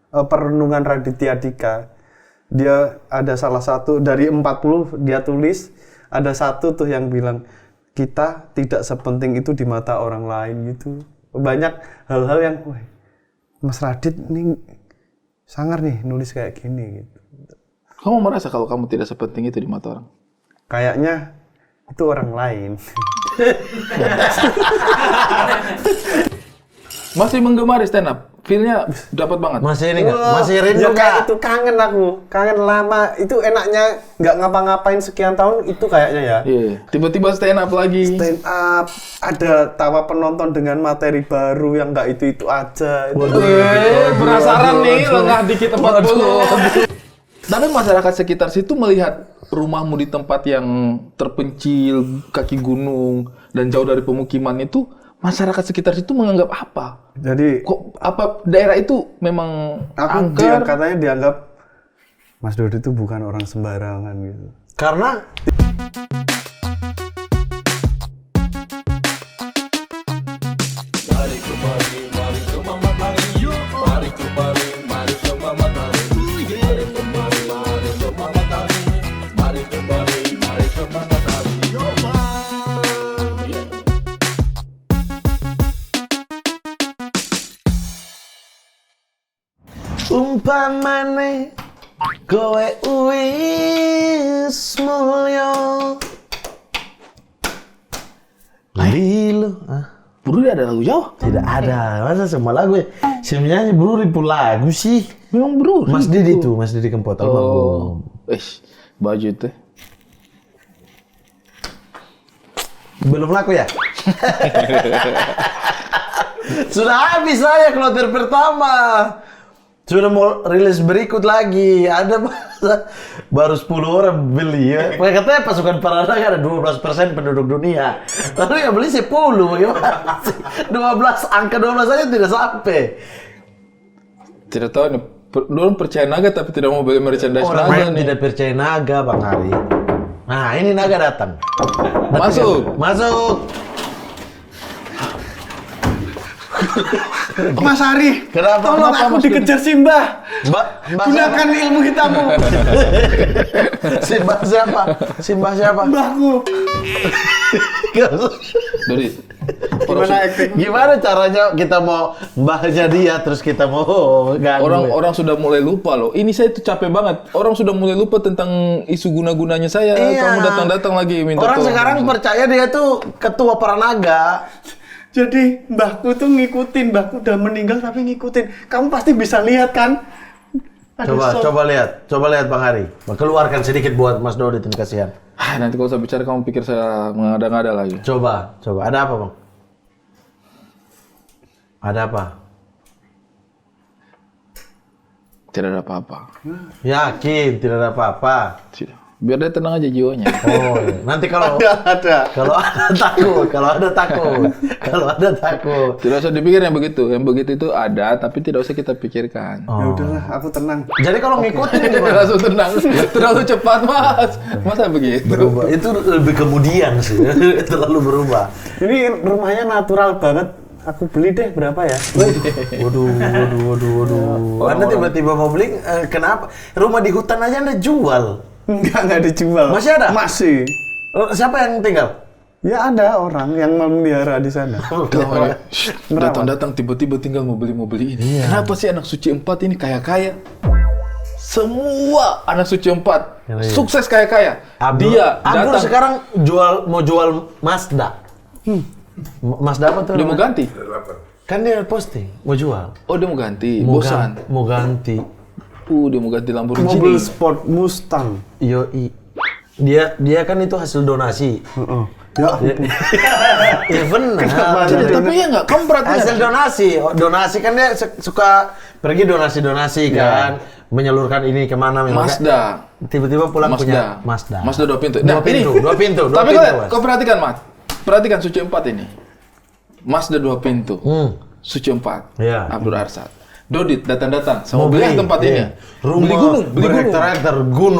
Perenungan Raditya Dika. Dia ada salah satu dari 40 dia tulis, ada satu tuh yang bilang kita tidak sepenting itu di mata orang lain gitu. Banyak hal-hal yang Mas Radit nih sangar nih nulis kayak gini gitu. Kamu merasa kalau kamu tidak sepenting itu di mata orang? Kayaknya itu orang lain. Masih menggemari stand up? Feel-nya dapat banget? Masih ini nggak? Masih rindu ya nggak? kayak itu kangen aku. Kangen lama. Itu enaknya nggak ngapa-ngapain sekian tahun itu kayaknya ya. Iya. Tiba-tiba stand up lagi. Stand up, ada tawa penonton dengan materi baru yang nggak itu-itu aja. Penasaran nih, lengah dikit 40. Tapi masyarakat sekitar situ melihat rumahmu di tempat yang terpencil, kaki gunung, dan jauh dari pemukiman itu, masyarakat sekitar situ menganggap apa? Jadi Kok apa daerah itu memang angker? katanya dianggap Mas Dodi itu bukan orang sembarangan gitu. Karena umpamane kowe wis mulya lilo Bro, ada lagu Jawa? tidak ada, masa semua lagu ya? Sebenarnya Bro ribu lagu sih. Memang bro. Mas Didi tuh, Mas Didi Kempot almarhum. Baju teh. Belum laku ya? Sudah habis saya kloter pertama. Sudah mau rilis berikut lagi. Ada baru 10 orang beli ya. Katanya pasukan Paranaga ada 12% penduduk dunia. Lalu yang beli 10 bagaimana? 12, angka 12 saja tidak sampai. Tidak tahu nih. Dorang percaya naga tapi tidak mau beli merchandise Orang naga yang nih. tidak percaya naga Bang Ari. Nah ini naga datang. Masuk. Masuk. Mas Ari, Kenapa? tolong Kenapa, aku Mas dikejar Simba. Mbak Gunakan ilmu hitammu. Simbah siapa? Simbah siapa? Mbahku. Dodi. Gimana acting? Gimana caranya kita mau mbahnya dia terus kita mau ganggu? Orang sudah mulai lupa loh. Ini saya tuh capek banget. Orang sudah mulai lupa tentang isu guna-gunanya saya. Iya. Kamu datang-datang lagi minta orang tolong. sekarang percaya dia tuh ketua Paranaga. Jadi mbahku tuh ngikutin, mbahku udah meninggal tapi ngikutin. Kamu pasti bisa lihat kan? Ada Coba lihat Bang Hari. Keluarkan sedikit buat Mas Dodi ini kasihan. Nanti kalau saya bicara kamu pikir saya mengada-ngada lagi. Coba. Ada apa, Bang? Ada apa? Tidak ada apa-apa. Yakin tidak ada apa-apa. Tidak. Biar dia tenang aja jiwanya. Oh, iya. Nanti kalau ada. kalau ada takut. Tidak usah dipikir yang begitu. Yang begitu itu ada, tapi tidak usah kita pikirkan. Ya udahlah, aku tenang. Jadi kalau ngikutin gimana? Langsung tenang. Terlalu cepat, Mas. Masa begitu? Berubah. Itu lebih kemudian sih. Terlalu berubah. Ini rumahnya natural banget. Aku beli deh berapa ya? Waduh. Anda tiba-tiba mau beli, kenapa? Rumah di hutan aja Anda jual. Enggak dijual. Masih ada? Masih. Siapa yang tinggal? Ya ada orang yang memelihara di sana. Datang-datang tiba-tiba tinggal mau beli ini. Iya. Kenapa sih anak suci 4 ini kaya-kaya? Semua anak suci 4 Iya. sukses kaya-kaya. Abdul Datang. sekarang mau jual Mazda. Mazda apa tuh? Dia mau ganti. Kan dia posting mau jual. Oh, dia mau ganti. Bosan. Mau ganti. Dia mau ganti Lamborghini. Mobil sport Mustang. Yoi. Dia kan itu hasil donasi. Ya, Ya benar. Tapi ya nggak, kamu perhatikan. Hasil donasi kan dia suka pergi donasi kan, menyalurkan ini kemana? Mazda. Tiba-tiba pulang punya Mazda. Mazda 2 pintu. Dua pintu. Tapi kau perhatikan, Mas. Perhatikan Suci 4 ini. Mazda 2 pintu. Suci 4. Iya. Abdul Arsad. Dodit datang-datang sama beli tempat ini. Rumah Beli gunung.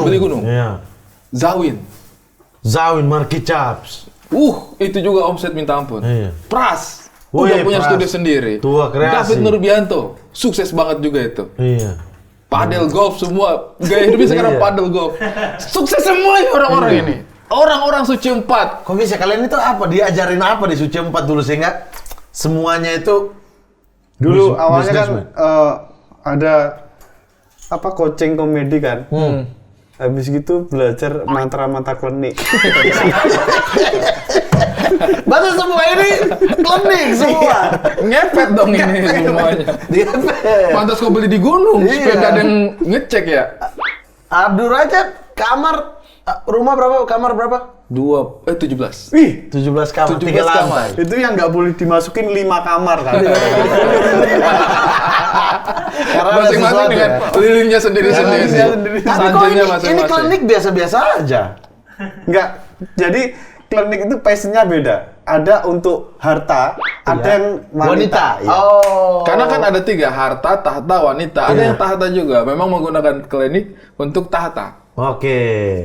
Beli gunung. Iya. Zawin Marki Chaps. itu juga omset minta ampun. Iya. Pras. Udah Wih, punya Pras. studio sendiri. Tua kreasi. David Nurbianto, sukses banget juga itu. Iya. Padel golf semua, gaya hidupnya sekarang Iya. padel golf. Sukses semua ini orang-orang ini. Orang-orang suci 4. Kok bisa kalian itu apa? Diajarin apa di Suci 4 dulu sehingga semuanya itu Dulu awalnya kan businessman. ada apa coaching komedi kan. Habis gitu belajar mantra-mantra klinik. Berarti semua ini klinik semua. Ngepet dong ini semuanya. Diepet. Pantas kau beli di gunung Iya. supaya gak ada yang ngecek ya. Abdur aja kamar rumah berapa? Kamar berapa? 17. Wih, 17 kamar, 17 3 kamar. lantai. itu yang nggak boleh dimasukin 5 kamar kan. Karena ada Masing-masing sesuatu dengan ya. lilinnya sendiri-sendiri. Lilinnya sendiri. Tapi kok Sanjanya ini masing-masing. klinik biasa-biasa aja. Enggak. Jadi klinik itu passionnya beda. Ada untuk harta, ada yang wanita. Iya. Oh. Karena kan ada 3, harta, tahta, wanita. Ada yang tahta juga. Memang menggunakan klinik untuk tahta. Oke.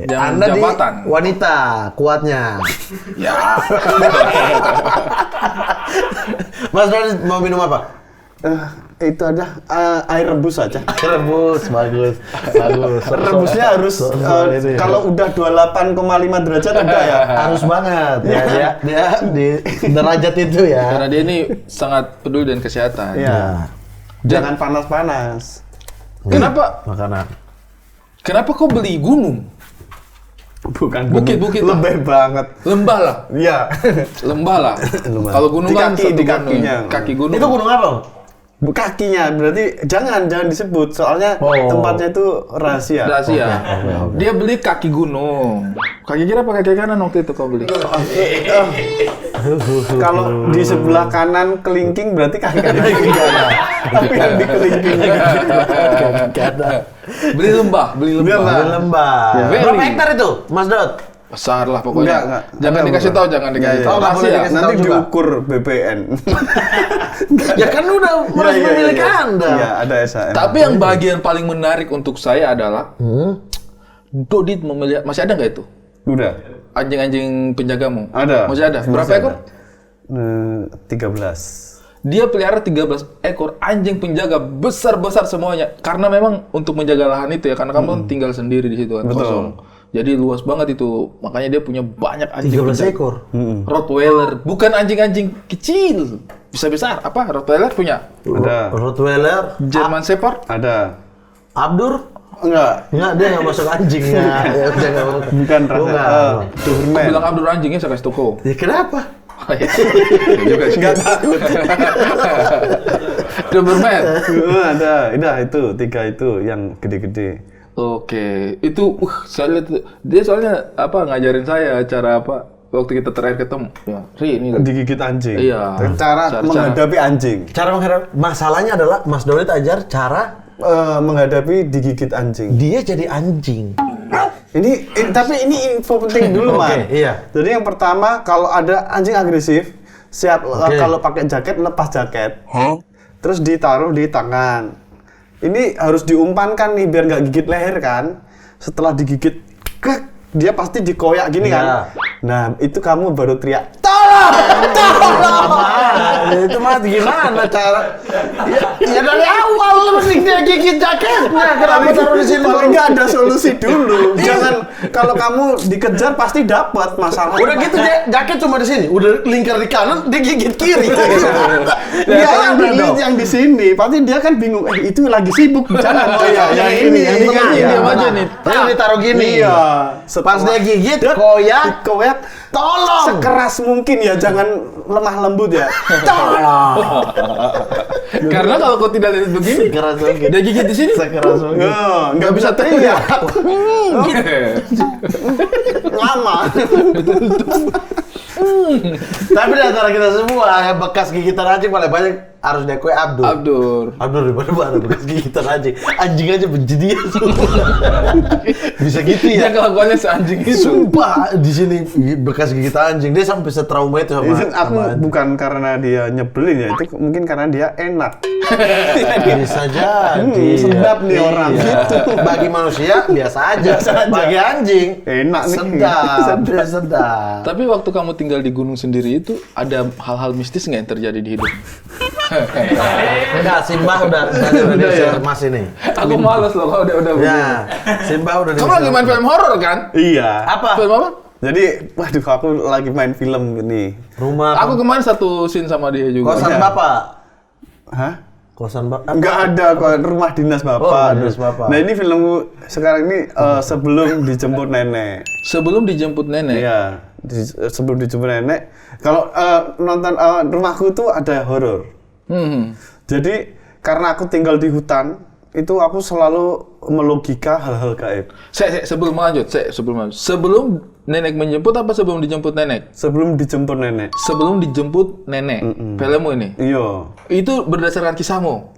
Yang Anda jabatan. di wanita kuatnya. Ya. Mas Doni mau minum apa? Itu ada air rebus aja. Rebus, bagus. Bagus. Rebusnya harus itu ya. kalau udah 28,5 derajat udah ya. Harus banget ya dia di derajat itu ya. Karena dia ini sangat peduli dengan kesehatan. Iya. Jangan panas-panas. Kenapa? Makanan. Kenapa kau beli gunung? Bukan Bukit-bukit lah. lebih banget. Lembah lah. Iya. Lembah lah. Lembah. Kalau gunung Di kan kaki, satu di gunung. kakinya. Kaki gunung. Itu gunung apa? Kakinya berarti jangan disebut soalnya Oh. tempatnya itu rahasia. Rahasia. Oke. Dia beli kaki gunung. Kaki kiri apa kaki kanan waktu itu kau beli? Kalau di sebelah kanan kelingking berarti kaki kanan. Tapi yang di kelingking. Beli lembah, beli lembah. Lembah. Di lembah. Very. Berapa hektar itu, Mas Dot? Besar lah pokoknya. Enggak. Jangan Enggak, dikasih enggak. tahu, jangan dikasih Iya, tahu. iya. Nggak boleh Rahasia. dikasih Nanti tahu juga. diukur BPN. Ya kan udah merasa Iya, iya, milik iya. Anda. Iya, ada SHM. Tapi yang bagian paling menarik untuk saya adalah Dodit memelihara, masih ada nggak itu? Udah. Anjing-anjing penjagamu? Ada. Masih ada. Berapa Masih ekor? ada. 13. Dia pelihara 13 ekor anjing penjaga besar-besar semuanya. Karena memang untuk menjaga lahan itu ya, karena kamu tinggal sendiri di situ kan, Betul. kosong. Jadi luas banget itu. Makanya dia punya banyak anjing 13 penjaga. ekor. Rottweiler, bukan anjing-anjing kecil. Bisa besar. Apa? Rottweiler punya? Ada. Rottweiler, German Shepherd? Ada. Abdur? Enggak. Enggak, dia nggak masuk anjingnya. Ya, dia nggak masuk. Bukan Oh, rasa. enggak. Doberman. Bilang Abdul anjingnya saya kasih toko. Ya kenapa? Iya juga sih. Enggak takut. Doberman. Ada. Udah itu 3 itu yang gede-gede. Oke, itu saya lihat dia soalnya apa ngajarin saya cara apa waktu kita terakhir ketemu. Ya, Ri ini lagi. Digigit anjing. Iya. Cara menghadapi anjing. Cara menghadapi masalahnya adalah Mas Doni ajar cara Menghadapi digigit anjing. dia jadi anjing. Tapi ini info penting dulu, Oke, Man. iya. Jadi yang pertama, kalau ada anjing agresif, siap Oke. kalau pakai jaket, lepas jaket. Terus ditaruh di tangan. Ini harus diumpankan nih biar nggak gigit leher kan. Setelah digigit, dia pasti dikoyak gini Iya. kan. Nah, itu kamu baru teriak, "Tolong! Tolong!" Itu mah gimana cara? Ya dari awal mesti dia gigit jaketnya. Kenapa taruh di sini? Paling nggak ada solusi dulu. Jangan kalau kamu dikejar pasti dapat masalah. Udah gitu jaket cuma di sini. Udah lingkar di kanan, dia gigit kiri. Dia yang digigit yang di sini, pasti dia kan bingung. Itu lagi sibuk. Jangan. Oh iya, yang ini, yang Ini tengah, kan ya. ini diam aja Tengah. nih. Dia ditaruh gini. Iya. Pas dia gigit, koyak, tolong. sekeras mungkin ya, jangan lemah lembut ya. Tolong. Karena kalau kau tidak lihat begini, Sekeras mungkin. dia gigit di sini. Sekeras mungkin. Nggak bisa teriak. Lama. Tapi di antara kita semua yang bekas gigitan anjing paling banyak harus diakui Abdur. Abdur daripada bekas gigitan anjing. Anjing aja benci dia. Bisa gitu Dia ya. kelakuannya seanjing itu. Sumpah di sini bekas gigitan anjing. Dia sampai setrauma itu sama. Itu aku sama anjing. bukan karena dia nyebelin ya, itu mungkin karena dia enak. Bisa jadi. Sedap nih orang. Gitu. Bagi manusia biasa aja. Bagi anjing Enak nih. sedap. Tapi waktu kamu tinggal di gunung sendiri itu ada hal-hal mistis nggak yang terjadi di hidup? Enggak, Simbah udah share Mas ini. Aku males loh kalau udah begini. Ya, Simbah udah Kamu lagi main film horor kan? Iya. apa? Film apa? Jadi, waduh aku lagi main film ini. Rumah Aku kemarin satu scene sama dia juga. kosan Iya. Bapak. Hah? Kosan Bapak. Enggak ada kok, rumah dinas bapak. Oh, dinas bapak. Nah ini filmku sekarang ini sebelum dijemput nenek. Sebelum dijemput nenek. Iya, sebelum dijemput nenek. Kalau nonton rumahku tuh ada horor. Jadi karena aku tinggal di hutan, itu aku selalu melogika hal-hal gaib. Sebelum lanjut. Sebelum nenek menjemput apa sebelum dijemput nenek? Sebelum dijemput nenek. Sebelum dijemput nenek. Filmmu ini. Iya, Itu berdasarkan kisahmu.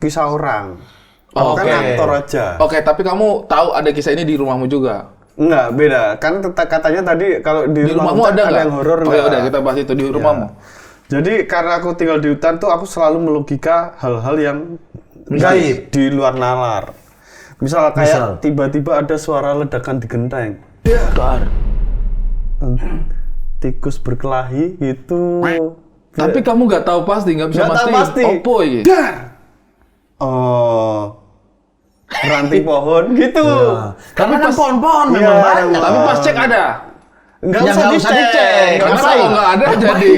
kisah orang. Oh, Kan oke. aktor aja. Oke, tapi kamu tahu ada kisah ini di rumahmu juga. Enggak, beda. Kan katanya tadi kalau di, Di rumahmu hutan ada nggak? yang horor Oh ya enggak? udah kita bahas itu di rumahmu. Jadi karena aku tinggal di hutan tuh aku selalu melogika hal-hal yang Gaib. di luar nalar. Misal kayak tiba-tiba ada suara ledakan di genteng. Tikus berkelahi itu. Tapi kamu nggak tahu pasti, nggak bisa Nggak tahu pasti. pasti. Opo ini? Dar. Oh. Ranting pohon gitu. Karena kan pohon-pohon Iya, memang banyak. Tapi pas cek ada. Enggak Ya, usah nggak usah dicek. dicek. Nggak Karena usah. kalau nggak ada jadi.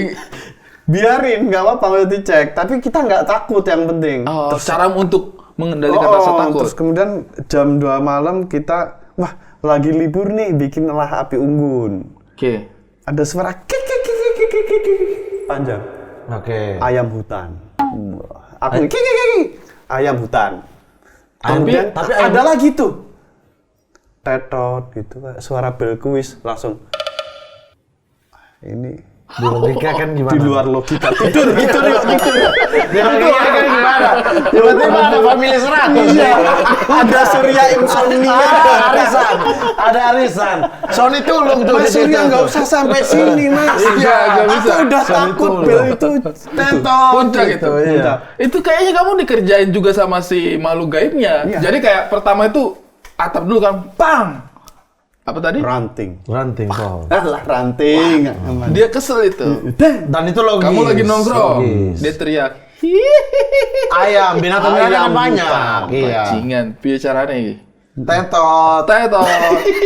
Biarin, nggak apa-apa kalau dicek. Tapi kita nggak takut yang penting. Oh, cara untuk mengendalikan rasa takut. Terus kemudian jam 2 malam kita, wah lagi libur nih, bikinlah api unggun. Oke. Ada suara kik kik kik kik kik kik kik. Panjang. Oke. Ayam hutan. Aku kik kik kik kik. Ayam hutan. Kemudian tapi ada lagi tuh. Tetot gitu, suara bel kuis langsung. Ini Di logika kan gimana? di luar logika. Tidur gitu nih, tidur. Di logika kan gimana? Tiba-tiba ada family 100. Iya. Ada Surya Insomnia. Ada arisan. Sony tulung tuh. Mas Surya nggak usah sampai sini mas. Iya, nggak bisa. Aku udah takut bel itu tetot. Puncak itu. Iya. Itu kayaknya kamu dikerjain juga sama si makhluk gaibnya. Iya. Jadi kayak pertama itu atap dulu kan, bang. Apa tadi? Ranting. Ranting pohon. Alah ranting. Dia kesel itu. Dan itu logis. Kamu lagi nongkrong, Logis. dia teriak. Ayam, binatang-binatang kan Ayam banyak. hutan. Iya. Bajingan, piye caranya iki? Tetot. Tetot.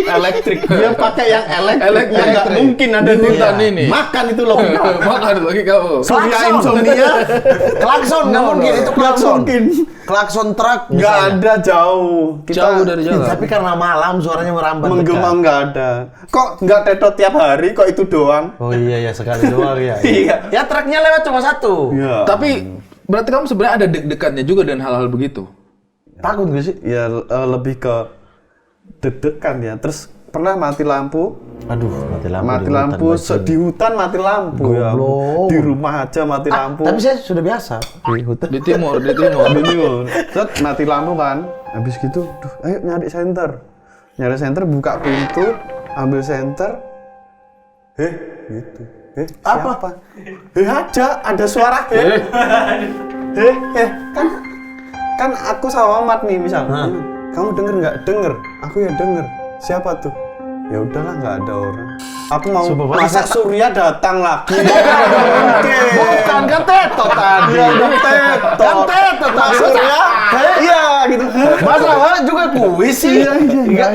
Elektrik. Dia pakai yang elektrik. Elektrik. Nggak mungkin ada Di di hutan ini. Makan itu logika. Makan lagi kamu. Surya Klakson. Insomnia. Klakson nggak mungkin itu Nggak klakson. mungkin. Klakson truk. Nggak misalnya. ada jauh. Jauh dari jalan. Tapi karena malam suaranya merambat. menggema dekat. nggak ada. Kok nggak tetot tiap hari? Kok itu doang? Oh iya ya sekali doang ya. Iya. Ya truknya lewat cuma satu. Iya. Tapi berarti kamu sebenarnya ada deg-degannya juga dan hal-hal begitu. Takut gak sih? Ya lebih ke deg-degan ya. Terus pernah mati lampu? Aduh, mati Mati lampu di hutan mati lampu ya. Goblok. Di rumah aja mati lampu. Tapi saya sudah biasa di hutan. Di timur, di timur. Ini loh. Set mati lampu kan. Habis gitu, duh, ayo nyari senter. Nyari senter, buka pintu, ambil senter. Gitu. Apa? Siapa? Ada suara kan aku sama Mat nih misal. Kamu denger nggak? Denger. Aku ya denger. Siapa tuh? Ya udahlah nggak ada orang. Aku mau masa Surya datang lagi. Bukan kan tetot tadi. Iya, tetot. Kan tetot Mas tadi. Surya? Iya gitu. Mas Rawa juga kuis sih. Enggak.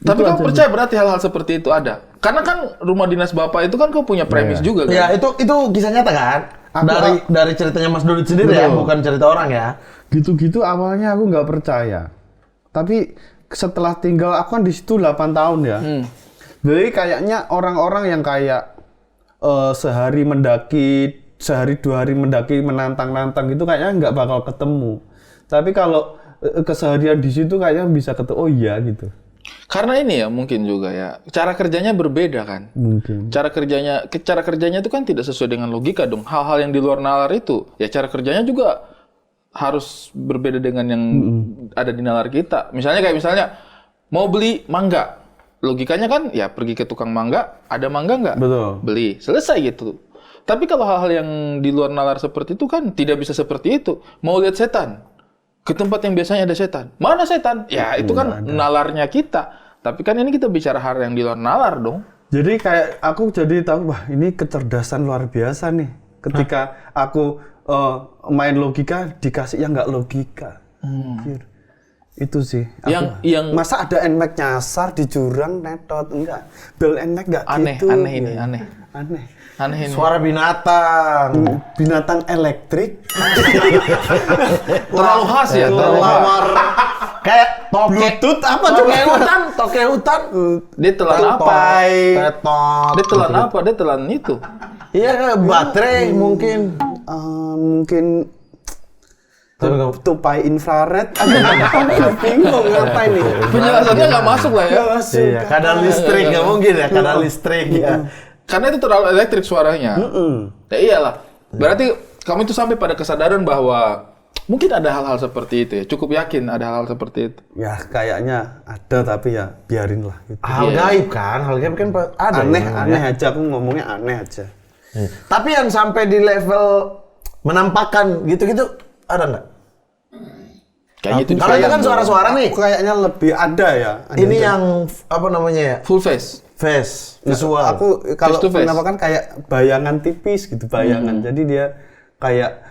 Tapi kamu percaya berarti hal-hal seperti itu ada? Karena kan rumah dinas bapak itu kan kau punya premis juga kan? Ya itu kisah nyata kan? Dari ceritanya Mas Dodit sendiri ya, bukan cerita orang ya. Gitu-gitu awalnya aku nggak percaya. Tapi setelah tinggal aku kan di situ 8 tahun ya. Jadi kayaknya orang-orang yang kayak sehari 2 hari mendaki menantang-nantang gitu kayaknya nggak bakal ketemu. Tapi kalau keseharian di situ kayaknya bisa ketemu. Oh iya gitu. Karena ini ya mungkin juga ya cara kerjanya berbeda kan. Mungkin. Cara kerjanya itu kan tidak sesuai dengan logika dong. Hal-hal yang di luar nalar itu ya cara kerjanya juga harus berbeda dengan yang ada di nalar kita. Misalnya mau beli mangga. Logikanya kan ya pergi ke tukang mangga, ada mangga nggak? Betul. Beli, selesai gitu. Tapi kalau hal-hal yang di luar nalar seperti itu kan tidak bisa seperti itu. Mau lihat setan, ke tempat yang biasanya ada setan. Mana setan? Ya itu kan nalarnya kita. Tapi kan ini kita bicara hal yang di luar nalar dong. Jadi kayak aku jadi tahu, wah ini kecerdasan luar biasa nih. Ketika aku main logika, dikasih yang nggak logika. Anjir. Itu sih. Yang masa ada NMAX nyasar di jurang netot enggak. Bel NMAX enggak gitu. Aneh ini. Suara binatang. Binatang elektrik. Terlalu khas ya. Terlalu kayak Bluetooth apa tuh? Toke hutan. Dia telan apa? Tetot. Dia telan apa? Dia telan itu. Iya, kayak baterai mungkin. Mungkin tupai infrared. Bingung apa ini? Penjelasannya nggak masuk lah ya. Iya, kadar listrik nggak mungkin ya, kadar listrik ya. Karena itu terlalu elektrik suaranya. Ya iyalah. Berarti kamu itu sampai pada kesadaran bahwa mungkin ada hal-hal seperti itu ya. Cukup yakin ada hal-hal seperti itu. Ya kayaknya ada tapi ya biarin lah. Gitu. Hal gaib kan ada. Aneh aja, aku ngomongnya aneh aja. Tapi yang sampai di level menampakkan gitu-gitu ada nggak? Kayak gitu. Kalau itu kan suara-suara nih. Aku kayaknya lebih ada ya. Ini yang apa namanya ya? Full face. Face, visual. Aku kalau Face to face. penampakan kayak bayangan tipis gitu, bayangan. Jadi dia kayak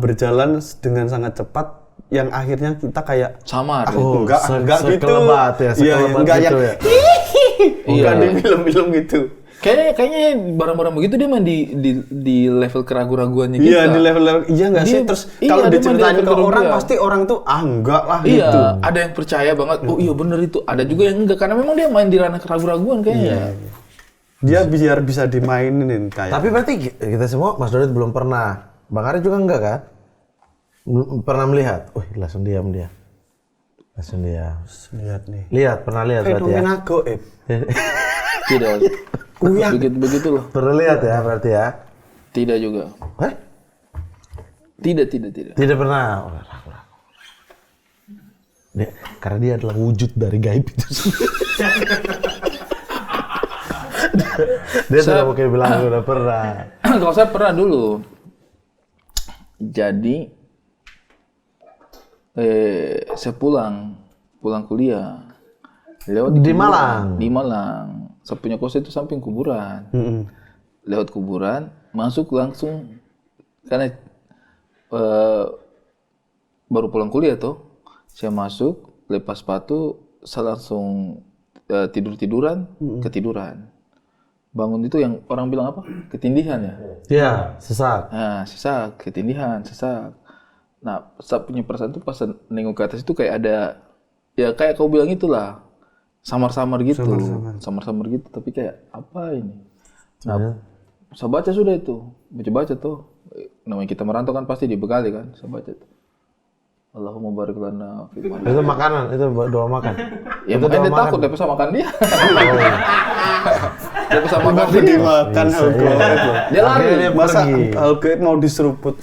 berjalan dengan sangat cepat yang akhirnya kita kayak Samar. enggak gitu. Sekelebat ya, sekelebat enggak gitu yang ya. bukan di film-film gitu. Kayaknya barang-barang begitu dia main di level keraguan-raguannya kita. Iya, di level-level iya enggak sih? Dia- Terus iya, kalau dia diceritain main di ke level orang dia. pasti orang tuh enggak lah Iya, gitu. ada yang percaya banget. Oh iya bener itu. Ada juga yang enggak karena memang dia main di ranah keraguan-raguan kayaknya. Dia biar bisa dimainin kayak. Tapi berarti kita semua, Mas Dodit belum pernah. Bang Ari juga enggak kan? Pernah melihat? Langsung diam dia. Langsung diam. lihat nih. Lihat, pernah lihat berarti ya? Fenomena goib. Tidak. Begitulah. Pernah lihat ya berarti ya? Tidak juga. Hah? Tidak. Tidak pernah. Karena dia adalah wujud dari gaib itu. Dia sudah mungkin bilang udah pernah. Kalau saya pernah dulu. Jadi saya pulang kuliah lewat Di kuburan. Malang? Di Malang. Saya punya kos itu samping kuburan. Lewat kuburan, masuk langsung karena baru pulang kuliah tuh. Saya masuk, lepas sepatu, saya langsung tiduran, ketiduran. Bangun itu yang orang bilang apa? Ketindihan ya? Iya, sesak. Nah, sesak, ketindihan, sesak. Nah, saya punya perasaan tuh pas nengok ke atas itu kayak ada, ya kayak kau bilang itulah, samar-samar gitu. Samar-samar gitu, tapi kayak apa ini? Nah, saya baca sudah itu, baca tuh. Namanya kita merantau kan pasti dibekali kan, saya baca tuh. Allahumma barik lana fi ma. Itu makanan, itu doa makan. Ya itu makanya dia doa takut, dia bisa makan dia. Dia bisa makan Aku dia. dimakan hal goib. Dia lari. Akhirnya dia Masa pergi. hal goib mau diseruput?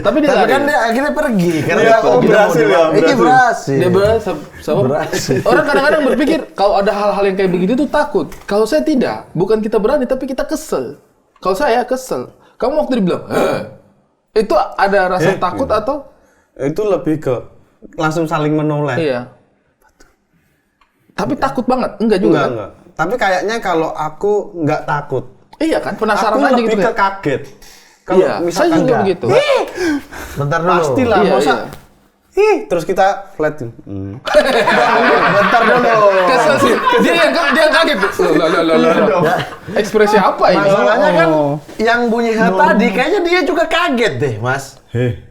Tapi dia Tapi lari. kan dia akhirnya pergi. Karena Iya, dia berhasil ya, Ini berhasil. Dia berhasil. Orang kadang-kadang berpikir kalau ada hal-hal yang kayak begitu tuh takut. Kalau saya tidak, bukan kita berani tapi kita kesel. Kalau saya kesel. Kamu waktu dibilang, itu ada rasa takut atau? Itu lebih ke langsung saling menoleh. Iya. Tapi takut banget, enggak juga. kan? Enggak. Tapi kayaknya kalau aku nggak takut. Iya kan, penasaran Aku aja lebih gitu. ke kan? kaget. Kalau Iya, saya misalkan juga nggak, begitu. Bentar dulu. pastilah Iya, masa. iya. Terus kita flat. Bentar dulu. Kesel sih. Dia yang kaget. Loh. Ekspresi apa ini? Masalahnya kan yang bunyi tadi kayaknya dia juga kaget deh, Mas. Hei.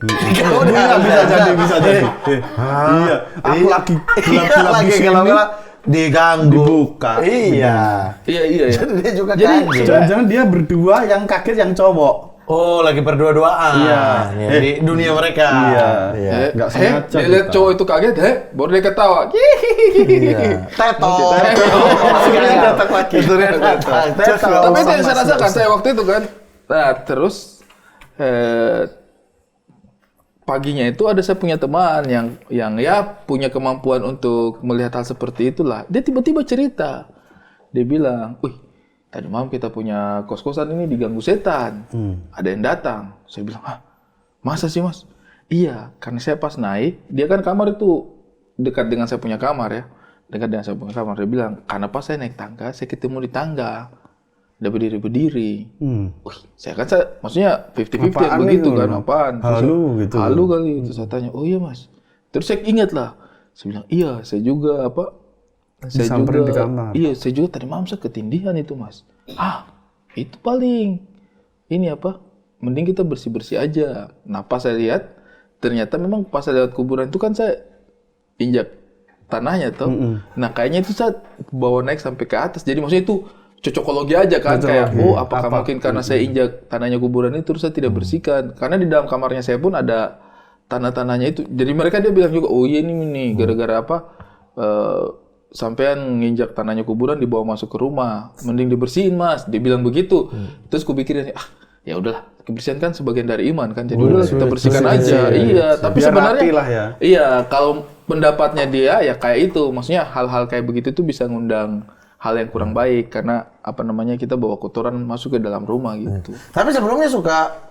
Kalau dia bisa jadi. Iya, aku lagi gelap-gelap di lagi sini. gelap-gelap diganggu. Dibuka. Iya. Iya. Jadi dia juga Jadi, kaget. Jangan-jangan dia berdua yang kaget yang cowok. Oh, lagi berdua-duaan. Iya. Ya, di dunia mereka. Iya. Nggak Dia sengaja lihat kita. cowok itu kaget, baru dia ketawa. Iya. Teto. Akhirnya datang lagi. Akhirnya datang. Teto. Tapi itu yang saya rasakan, saya waktu itu kan. Nah, terus paginya itu ada saya punya teman yang ya punya kemampuan untuk melihat hal seperti itulah. Dia tiba-tiba cerita. Dia bilang, "Wih, tadi malam kita punya kos-kosan ini diganggu setan. Ada yang datang." Saya bilang, "Hah? Masa sih, Mas?" "Iya, karena saya pas naik, dia kan kamar itu dekat dengan saya punya kamar ya. Dekat dengan saya punya kamar." Dia bilang, "Karena pas saya naik tangga, saya ketemu di tangga. Dia berdiri-berdiri." Wih, maksudnya 50-50 Apaan begitu nih? kan, apaan? Terus Halu gitu. Halu kali. Terus saya tanya, "Oh iya, Mas." Terus saya ingat lah. Saya bilang, "Iya, saya juga Disamperin di kamar. Iya, saya juga tadi malam saya ketindihan itu, Mas." "Ah, itu paling ini mending kita bersih-bersih aja." Nah, pas saya lihat, ternyata memang pas saya lewat kuburan itu kan saya injak tanahnya tuh. Nah, kayaknya itu saya bawa naik sampai ke atas. Jadi maksudnya itu cocokologi aja kan, kayak apakah mungkin karena saya injak tanahnya kuburan itu terus saya tidak bersihkan. Karena di dalam kamarnya saya pun ada tanah-tanahnya itu. Jadi mereka dia bilang juga, "Oh iya ini nih gara-gara sampean nginjak tanahnya kuburan dibawa masuk ke rumah, mending dibersihin, Mas." Dia bilang begitu. Terus kupikir ya udahlah, kebersihan kan sebagian dari iman kan. Jadi udahlah kita bersihkan aja. Iya, tapi Biar sebenarnya rapi lah ya. iya, kalau pendapatnya dia ya kayak itu. Maksudnya hal-hal kayak begitu tuh bisa ngundang hal yang kurang baik karena kita bawa kotoran masuk ke dalam rumah gitu. Tapi sebelumnya suka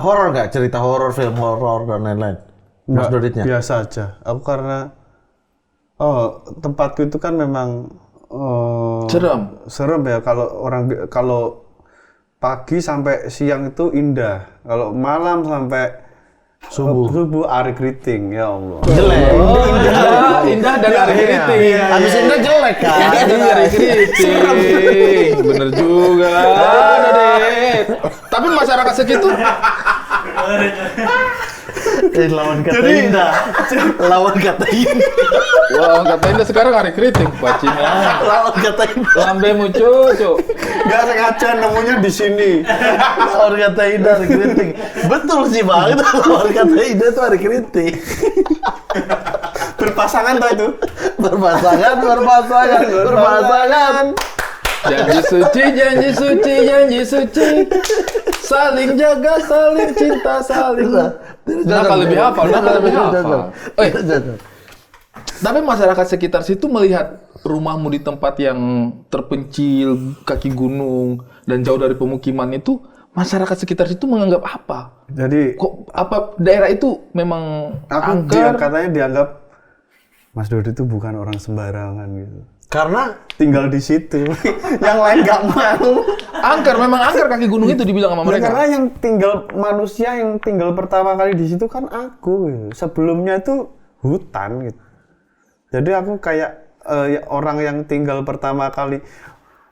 horor nggak? Cerita horor, film horor dan lain-lain? Mas Doditnya? Biasa aja. Aku karena tempatku itu kan memang serem ya, kalau pagi sampai siang itu indah. Kalau malam sampai subuh ari keriting, ya Allah. Jelek. Indah dan hari keriting. Habis indah jelek kan? Indah dan hari keriting. Bener juga. Dodit. Tapi masyarakat segitu Lawan kata indah. Lawan kata indah. wah, kata Indah sekarang hari keriting, bajingan. Lawan kata indah. Lambemu cucu. Nggak sengaja nemunya di sini. Lawan kata indah hari keriting. Betul sih Bang. Lawan kata indah itu hari keriting. Berpasangan tuh itu. Berpasangan. Janji suci, janji suci, janji suci. Saling jaga, saling cinta, saling. Kenapa lebih hafal? Tapi masyarakat sekitar situ melihat rumahmu di tempat yang terpencil, kaki gunung, dan jauh dari pemukiman itu, masyarakat sekitar situ menganggap apa? Jadi Kok apa daerah itu memang angker? katanya dianggap Mas Dodi itu bukan orang sembarangan gitu. Karena Tinggal di situ. Yang lain nggak mau. Angker, memang angker kaki gunung itu dibilang sama mereka. Karena manusia yang tinggal pertama kali di situ kan aku. Gitu. Sebelumnya itu hutan gitu. Jadi aku kayak orang yang tinggal pertama kali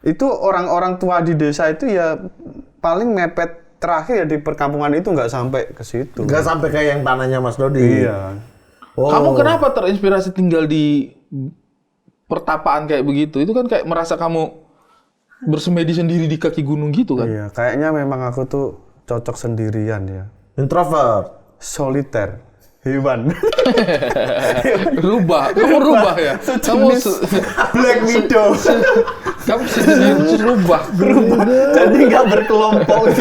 itu orang-orang tua di desa itu ya paling mepet terakhir ya di perkampungan itu nggak sampai ke situ. nggak sampai kayak yang tanahnya Mas Dodi. Iya. Oh. Kamu kenapa terinspirasi tinggal di pertapaan kayak begitu? Itu kan kayak merasa kamu bersemedi sendiri di kaki gunung gitu kan? Iya, kayaknya memang aku tuh cocok sendirian ya. Introvert. Soliter. Hewan. Kamu rubah ya? Kamu Black Widow. kamu sendiri rubah. Jadi nggak berkelompok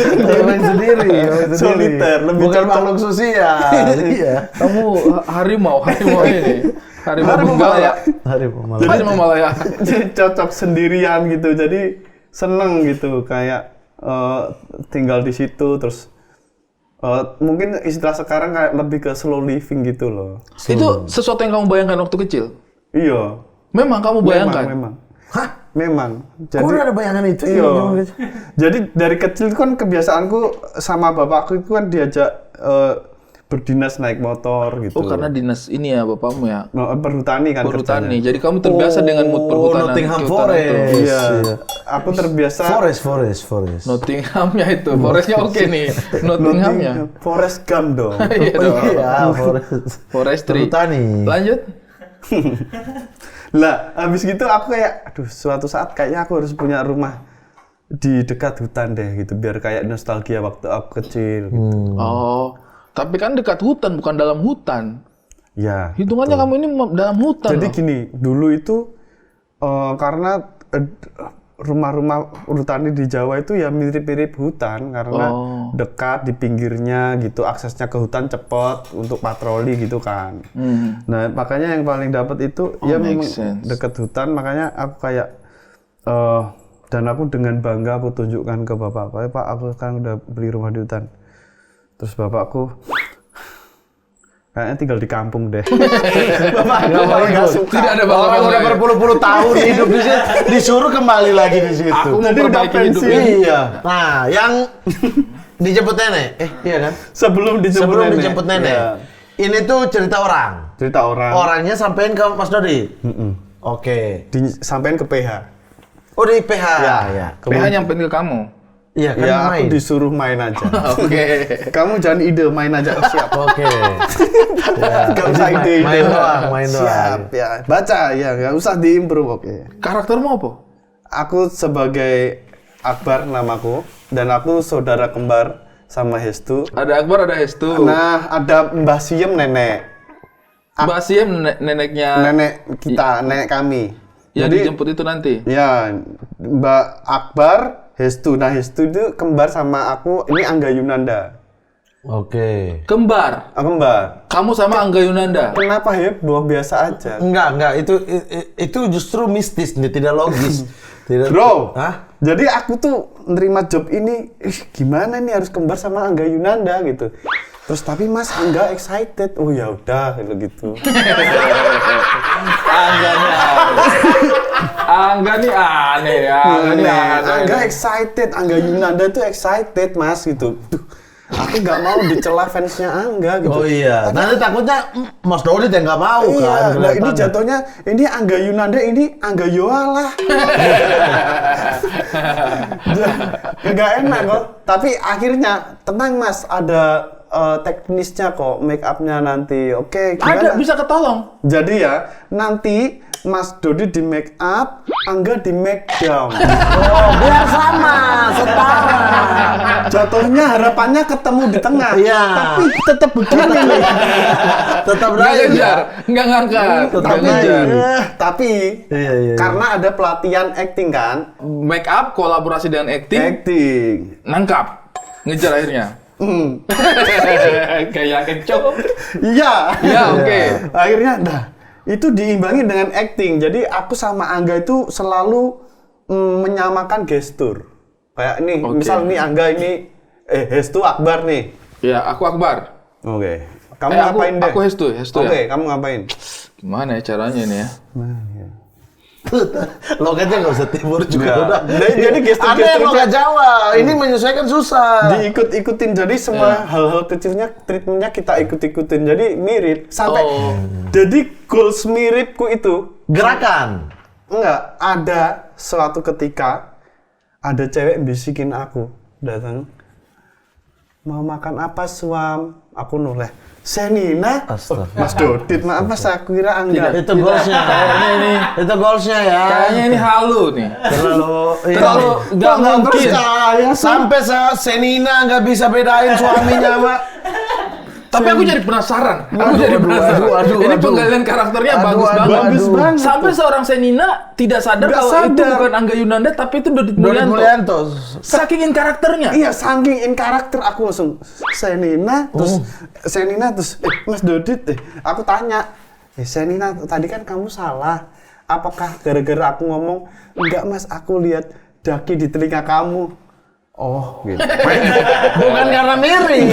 Main sendiri. Soliter, lebih Bukan cocok. makhluk sosial. Iya. Kamu harimau ini. Harimau Benggala. Harimau Malaya. Jadi cocok sendirian gitu. Jadi seneng gitu kayak tinggal di situ terus mungkin istilah sekarang kayak lebih ke slow living gitu loh. Itu sesuatu yang kamu bayangkan waktu kecil? Iya. Memang kamu bayangkan? Memang. Hah? Memang. Kok udah ada bayangan itu? Iya. Jadi dari kecil kan kebiasaanku sama bapakku itu kan diajak berdinas naik motor gitu. Oh, karena dinas ini ya bapakmu ya? Perhutani kan Perhutani. kerjanya. Jadi kamu terbiasa dengan mood perhutanan. Nottingham kehutanan itu. Forest. Iya. Aku terbiasa Forest. Nottinghamnya itu. Forestnya oke nih. Nottinghamnya. Forest Gump dong. Iya dong. Iya, Forest. Forestry. Perhutani. Lanjut. Lah, habis gitu aku kayak aduh suatu saat kayaknya aku harus punya rumah di dekat hutan deh gitu, biar kayak nostalgia waktu aku kecil gitu. Oh, tapi kan dekat hutan bukan dalam hutan. Ya. Hitungannya kamu ini dalam hutan. Jadi loh. gini, dulu itu karena rumah-rumah urutani di Jawa itu ya mirip-mirip hutan karena dekat di pinggirnya gitu, aksesnya ke hutan cepat untuk patroli gitu kan. Nah makanya yang paling dapat itu ya memang dekat hutan, makanya aku kayak dan aku dengan bangga aku tunjukkan ke bapakku, Pak aku sekarang udah beli rumah di hutan. Terus bapakku kayaknya tinggal di kampung deh. Bapak nggak suka. Tidak ada Orang bapak-bapak udah berpuluh-puluh tahun hidup di situ, disuruh kembali lagi di situ. Aku Jadi udah memperbaiki hidup pensiun. ini. Iya. Nah, yang dijemput nenek, iya kan? Sebelum Dijemput nenek. Ya. Ini tuh cerita orang. Cerita orang. Orangnya sampein ke Mas Dodi. Oke. Disampaikan ke PH. Oh di PH. Ya. PH nyampein ke kamu. Iya kan Ya main. aku disuruh main aja. Oke. Kamu jangan ide, main aja. Oh, siap. Oke. Ya, Gak usah ide. main doang. Siap ya. Baca ya, gak usah diimprove. Oke. Karaktermu apa? Aku sebagai Akbar namaku dan aku saudara kembar sama Hestu. Ada Akbar, ada Hestu. Nah, ada Mbah Siem nenek. Mbak Siem neneknya Nenek kita, nenek kami. yang dijemput itu nanti. Ya, Mbak Akbar, Hestu. Nah, Hestu itu kembar sama aku, ini Angga Yunanda. Oke. Kembar. Kembar. Kamu sama Angga Yunanda. Kenapa heboh? Biasa aja. Enggak. Itu justru mistis nih, tidak logis. Tidak. Bro, Hah? jadi aku tuh nerima job ini, gimana nih harus kembar sama Angga Yunanda gitu. Terus tapi Mas Angga excited, oh ya udah gitu. Angga nih aneh ya. Angga excited, Angga Yunanda tuh excited Mas gitu. Duh, aku nggak mau dicela fansnya Angga gitu. Oh iya. Nanti takutnya Mas Dodi yang nggak mau Iya, kan. nah ini kelihatannya. jatuhnya ini Angga Yunanda, ini Angga Yoala. Nggak enak kok. Tapi akhirnya tenang Mas, ada teknisnya kok, make upnya nanti. Oke, Ada gimana? bisa ketolong. Jadi ya, nanti Mas Dodi di make up, Angga di make down. Oh, biar sama, setara. Jatuhnya harapannya ketemu di tengah. Iya. Tapi tetap begini nih. Tetap Nggak lain ngejar, nggak ngangkat. Nggak Tapi, ngejar. tapi Iya. karena ada pelatihan acting kan, Make up kolaborasi dengan acting, acting. nangkap, ngejar akhirnya. Kayak kecoh. Iya. Ya oke. Akhirnya, itu diimbangi dengan acting. Jadi aku sama Angga itu selalu menyamakan gestur. Kayak ini, misal nih Angga ini, Hestu Akbar nih. Ya aku Akbar. Oke. Kamu ngapain deh? Aku Hestu ya. Oke, kamu ngapain? Gimana ya caranya ini ya? Logatnya nggak usah timur juga Nggak. udah. Jadi gestur-gestur Ada itu- logat Jawa. Ini menyesuaikan susah. Diikut-ikutin, jadi semua hal-hal kecilnya treatmentnya kita ikut-ikutin, jadi mirip sampai jadi goals miripku itu Gerakan. enggak ada suatu ketika ada cewek bisikin aku datang, mau makan apa Suam, aku noleh Senina. Astaga. Mas Dodit, maaf Mas, aku kira Angga. Itu goalsnya. Kayaknya ini, Itu goalsnya ya. kayaknya ini halu nih. Terlalu nggak mungkin. Sampai Senina nggak bisa bedain suaminya, Pak. Tapi aku jadi penasaran. Aku jadi penasaran. Ini penggalian karakternya bagus banget. bagus banget. Sampai seorang Senina tidak sadar Nggak kalau itu sadar. bukan Angga Yunanda, tapi itu Dodit Dodit Mulyanto. Mulyanto. Saking in karakternya. Iya, saking in karakter aku langsung Senina terus Mas Dodit aku tanya, Senina tadi kan kamu salah. Apakah gara-gara aku ngomong enggak Mas, aku lihat daki di telinga kamu. Oh, gitu. Bukan karena mirip.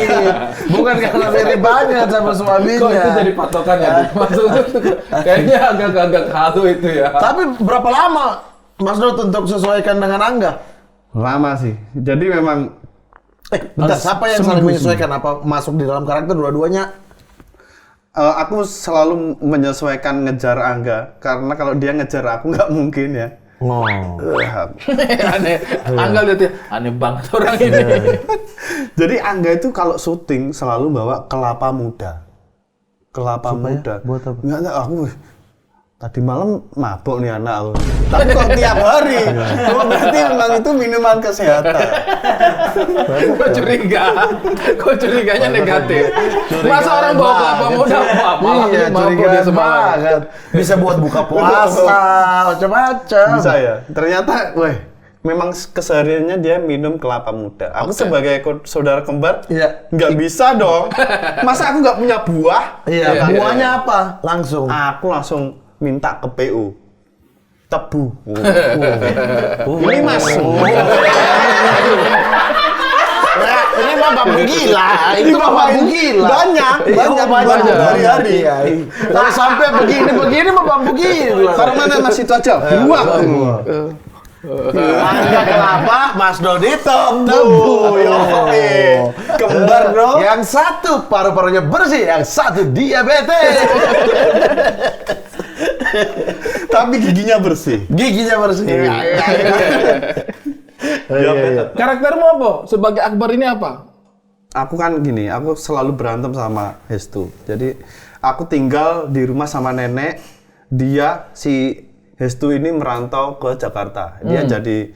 Bukan karena mirip banget sama suaminya. Kok itu jadi patokan ya? Maksudnya kayaknya agak-agak halu itu ya. Tapi berapa lama Mas Dot untuk sesuaikan dengan Angga? Lama sih. Jadi memang Bentar, siapa yang saling menyesuaikan? Apa masuk di dalam karakter dua-duanya? aku selalu menyesuaikan ngejar Angga karena kalau dia ngejar aku nggak mungkin ya. Oh. Aneh. Angga lihat ya, aneh banget orang ini. Jadi Angga itu kalau syuting selalu bawa kelapa muda. Kelapa muda. Buat apa? Nggak, aku tadi malam mabok nih anak aku. Tapi kok tiap hari? Oh, berarti memang itu minuman kesehatan. Kok curiga? Kok curiganya negatif? Masa orang bawa kelapa muda malah Iya, mabuk curiga dia semalam. banget. Bisa buat buka puasa, macam-macam. Bisa ya? Ternyata, weh, memang kesehariannya dia minum kelapa muda. Aku Oke. sebagai saudara kembar, Iya. nggak bisa dong. Masa aku nggak punya buah? Iya, Iya, buahnya apa? Langsung. Aku langsung minta ke PU. Tebu. Ini mas. Ini mah bambu gila. Itu mah bambu gila. Banyak Banyak. hari-hari. Iya. Kalau sampai begini mah bambu gila. Karena mana mas itu aja? Buah. Angga kelapa, Mas Dodi tebu. Yoi. Kembar bro. Yang satu paru-parunya bersih, yang satu diabetes. Tapi giginya bersih. Giginya bersih. Diabetes. Karaktermu apa? Sebagai Akbar ini apa? Aku kan gini, aku selalu berantem sama Hestu. Jadi aku tinggal di rumah sama nenek. Dia si Hestu ini merantau ke Jakarta. Dia jadi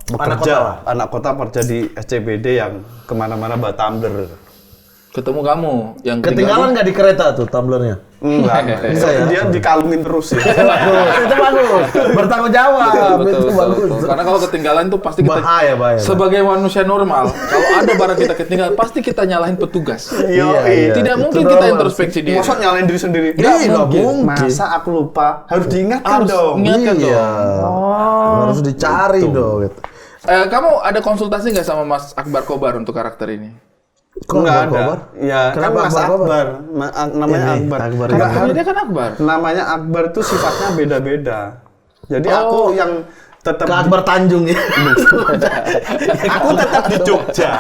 bekerja, anak kota kerja di SCBD yang kemana-mana bawa tumbler. Ketemu kamu yang Ketinggalan nggak di kereta tuh tumblernya? Enggak, dia dikalungin terus ya. Itu bagus. Bertanggung jawab. Betul, Itu betul, bagus. betul. Karena kalau ketinggalan tuh pasti kita Bahaya. sebagai manusia normal, kalau ada barang kita ketinggalan pasti kita nyalahin petugas. Yoi. Tidak itu mungkin kita normal. introspeksi diri. Masa nyalain diri sendiri? Nggak mungkin. Masa aku lupa? Harus diingatkan Harus dong. ingatkan Iya. dong. Harus dicari dong. Gitu. Kamu ada konsultasi nggak sama Mas Akbar Kobar untuk karakter ini? Kok Enggak Akbar ada. Kobar? Ya, Kenapa kan Mas Akbar Kobar? Akbar. Namanya Ini, Akbar. Akbar Enggak ini. Karena dia kan Akbar. namanya Akbar itu sifatnya beda-beda. Jadi aku yang tetap Ke Akbar Tanjung ya. aku tetap di Jogja.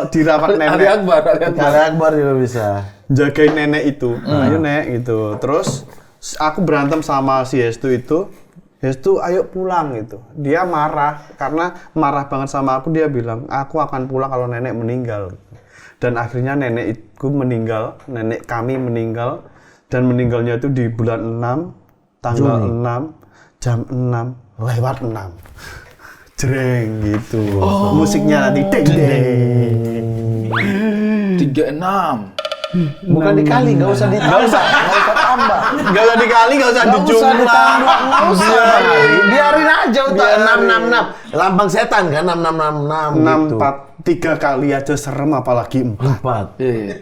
Dirawat Ali nenek, Akbar. Ali Akbar. Kali Akbar juga bisa. jagain nenek itu. Ayo nek gitu. Terus aku berantem sama si Hestu itu. Hestu ayo pulang gitu. Dia marah karena marah banget sama aku. Dia bilang aku akan pulang kalau nenek meninggal. Dan akhirnya nenek itu meninggal. Nenek kami meninggal. Dan meninggalnya itu di bulan 6 tanggal 6 jam 6 lewat 6 jreng gitu. Musiknya nanti deng deng. 36. Bukan dikali, nggak usah ditambah. Nggak usah tambah. Gak usah dikali, gak usah Nggak usah dijumlah. ditambah, nggak usah. Biarin aja udah Biarin. 666. Lambang setan kan 6666 gitu. 6, 4, 3 kali aja serem apalagi 4. 4. Iya.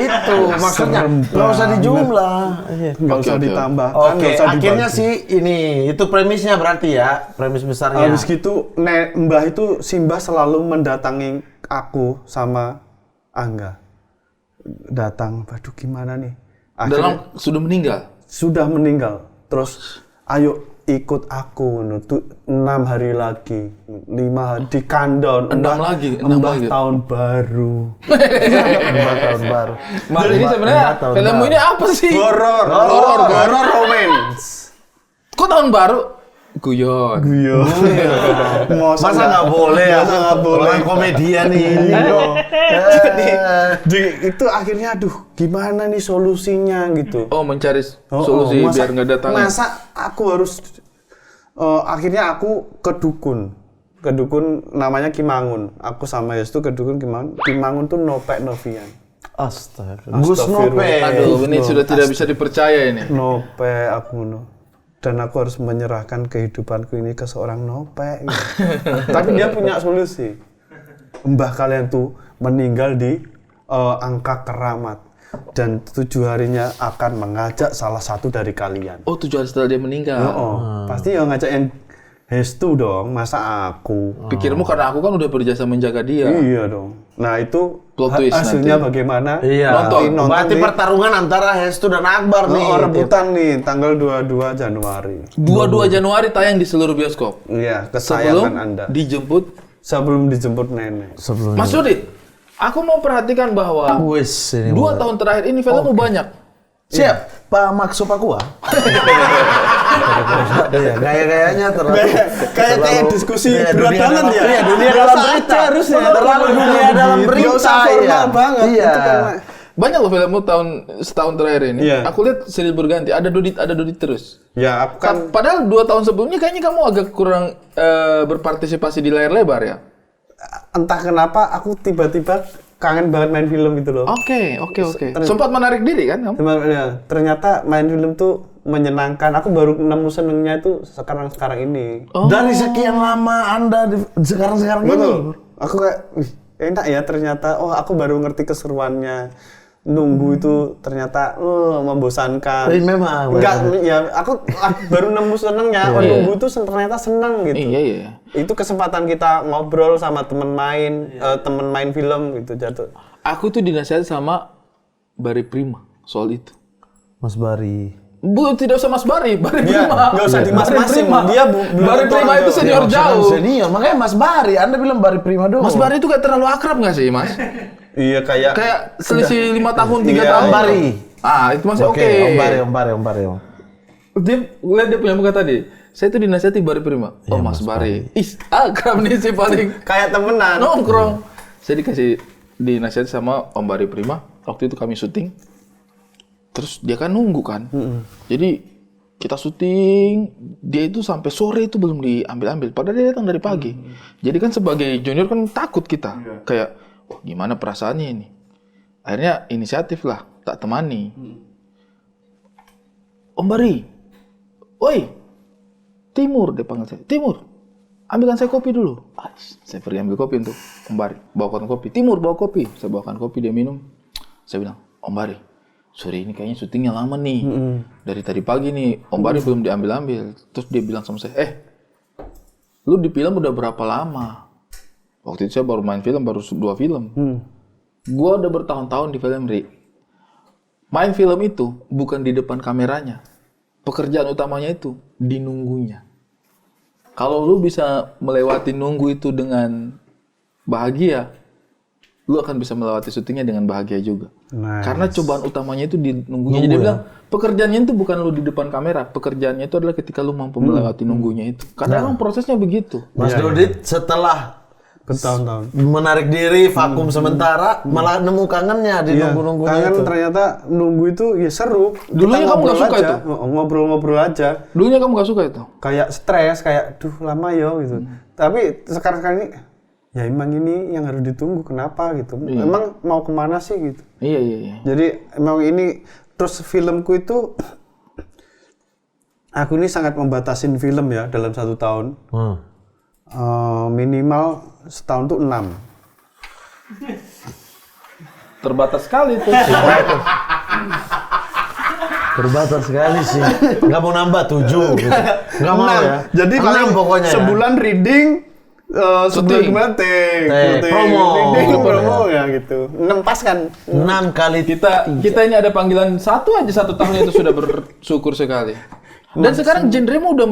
Itu maksudnya Serem nggak usah banget. dijumlah. Gak Oke, usah oke. ditambahkan, Oke, gak usah akhirnya dibagi. sih ini itu premisnya berarti ya, premis besarnya. Habis gitu, Mbah itu Simbah selalu mendatangi aku sama Angga. Datang, waduh gimana nih? Dalam sudah meninggal. Sudah meninggal. Terus, ayo ikut aku, 6 hari lagi, 5 hari di countdown. 6 lagi, 6 Mbah lagi. tahun baru. 4 tahun baru. Mas, ini sebenarnya tahun filmmu ini apa sih? Horor romance. Kok tahun baru? Guyon. Iya. Masa nggak boleh ya? Masa nggak boleh. Orang komedian ini. Jadi itu akhirnya aduh gimana nih solusinya gitu. Oh, mencari solusi masa- biar nggak datang. Masa aku harus akhirnya aku ke dukun. Ke dukun namanya Kimangun. Aku sama Yestu ke dukun Kimangun. Kimangun tuh nopek novian. Astaga. Gus Nope. Aduh, ini sudah tidak bisa dipercaya ini. Nope aku no. Dan aku harus menyerahkan kehidupanku ini ke seorang nope. Gitu. Tapi dia punya solusi. Mbah kalian tuh meninggal di angka keramat. Dan 7 harinya akan mengajak salah satu dari kalian. Oh, 7 hari setelah dia meninggal. Pasti yang ngajak yang Hestu dong, masa aku? Pikirmu karena aku kan udah berjasa menjaga dia. Iya dong. Nah itu Plot twist hasilnya nanti. bagaimana? Iya. Nonton. Berarti nih. pertarungan antara Hestu dan Akbar nih. Rebutan nih tanggal 22 Januari. 22 Januari tayang di seluruh bioskop. Iya, Sebelum kesayangan Anda. dijemput Sebelum dijemput nenek. Sebelum Mas Dodit, aku mau perhatikan bahwa Wis ini 2 tahun terakhir ini filmmu banyak. Siap, Pak Maksu Pakua. Iya, gaya-gayanya terlalu Kayak diskusi Iya, berat dunia banget dalam- ya. Iya, dunia Biasa dalam aja berita harusnya. terlalu dunia dalam Nggak berita usah formal iya. banget. Iya. Itu kan Banyak loh filmmu setahun terakhir ini. Iya. Aku lihat silih berganti. Ada Dodit terus. Ya aku kan Padahal 2 tahun sebelumnya kayaknya kamu agak kurang berpartisipasi di layar lebar ya. entah kenapa aku tiba-tiba kangen banget main film gitu loh. Oke. Sempat menarik diri kan kamu? Ya, ternyata main film tuh menyenangkan. Aku baru nemu senengnya itu sekarang ini. Dari sekian lama Anda sekarang ini. Betul. Aku kayak wih, enak ya ternyata. Oh, aku baru ngerti keseruannya. Nunggu itu ternyata membosankan. Memang. Enggak, ya aku baru nemu senengnya. Oh, nunggu itu ternyata seneng gitu. Iya. Itu kesempatan kita ngobrol sama temen main film gitu jatuh. Aku tuh dinasihati sama Bari Prima soal itu. Mas Bari. Tidak usah Mas Bari Dia Prima. nggak usah Bari dimas-masin. Prima. Dia belum Bari tentu Prima orang itu Jawa. senior jauh. Senior, makanya Mas Bari. Anda bilang Bari Prima doang. Mas Bari itu kayak terlalu akrab nggak sih, Mas? Iya kayak Selisih 5 tahun, 3 Iya, tahun. Om Bari. Itu masih oke. Om Bari. Dia lihat dia punya muka tadi. Saya tuh dinasihati Bari Prima. Oh, Mas Bari. Ih, akrab nih sih paling. kayak temenan. Nongkrong. Saya dikasih dinasihati sama Om Bari Prima. Waktu itu kami syuting. Terus dia kan nunggu kan. Jadi kita syuting, dia itu sampai sore itu belum diambil-ambil. Padahal dia datang dari pagi. Jadi kan sebagai junior kan takut kita. Kayak, wah gimana perasaannya ini? Akhirnya inisiatif lah, tak temani. Om Bari, woi, Timur, dia panggil saya. Timur, ambilkan saya kopi dulu. Saya pergi ambil kopi untuk Om Bari. Bawakan kopi. Timur, bawa kopi. Saya bawakan kopi, dia minum. Saya bilang, Om Bari, sore ini kayaknya syutingnya lama nih. Dari tadi pagi nih, Om Bari belum diambil-ambil. Terus dia bilang sama saya, lu di film udah berapa lama? Waktu itu saya baru main film, baru 2 film. Gua udah bertahun-tahun di film, Ri. Main film itu bukan di depan kameranya. Pekerjaan utamanya itu di nunggunya. Kalau lu bisa melewati nunggu itu dengan bahagia, lu akan bisa melewati syutingnya dengan bahagia juga. Nice. Karena cobaan utamanya itu di nunggunya. Jadi dia bilang, pekerjaannya itu bukan lu di depan kamera, pekerjaannya itu adalah ketika lu mampu melewati nunggunya itu. Karena emang prosesnya begitu. Mas Dodit setelah bertahun-tahun menarik diri, vakum sementara, malah nemu kangennya di nunggu-nunggunya kangen itu. ternyata nunggu itu ya seru. Dulunya Kita kamu nggak ngobrol suka aja, itu? ngobrol-ngobrol aja. Dulunya kamu gak suka itu? Kayak stres, kayak duh lama yo gitu. Tapi sekarang ini ya emang ini yang harus ditunggu, kenapa gitu. Emang mau kemana sih gitu. Iya. Jadi emang ini terus filmku itu aku ini sangat membatasin film ya dalam 1 tahun. Minimal setahun tuh 6. Terbatas sekali tuh. Terbatas sekali sih. Nggak mau nambah 7. Nggak mau ya. Jadi 6 pokoknya ya. sebulan reading, sebulan kemudian promo ya gitu. 6 pas kan? 6 kali kita ini ada panggilan 1 tahun itu sudah bersyukur sekali. Dan sekarang genre-mu udah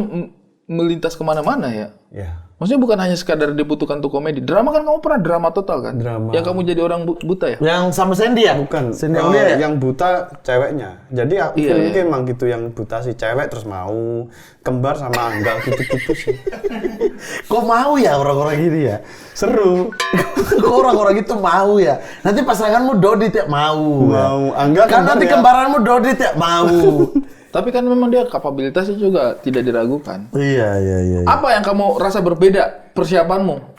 melintas kemana-mana ya. Ya. Maksudnya bukan hanya sekadar dibutuhkan untuk komedi. Drama kan kamu pernah drama total kan? Drama. Yang kamu jadi orang buta ya? Yang sama Sandy ya? Bukan. Sandy Aulia ya? Yang buta ceweknya. Jadi film itu emang gitu, yang buta si cewek terus mau kembar sama Angga gitu-gitu sih. Kok mau ya orang-orang gini ya? Seru. Kok orang-orang itu mau ya? Nanti pasanganmu Dodit ya? Mau. Mau. Angga Kan kembar nanti ya? kembaranmu Dodit ya? Mau. Tapi kan memang dia kapabilitasnya juga tidak diragukan. Iya. Apa yang kamu rasa berbeda persiapanmu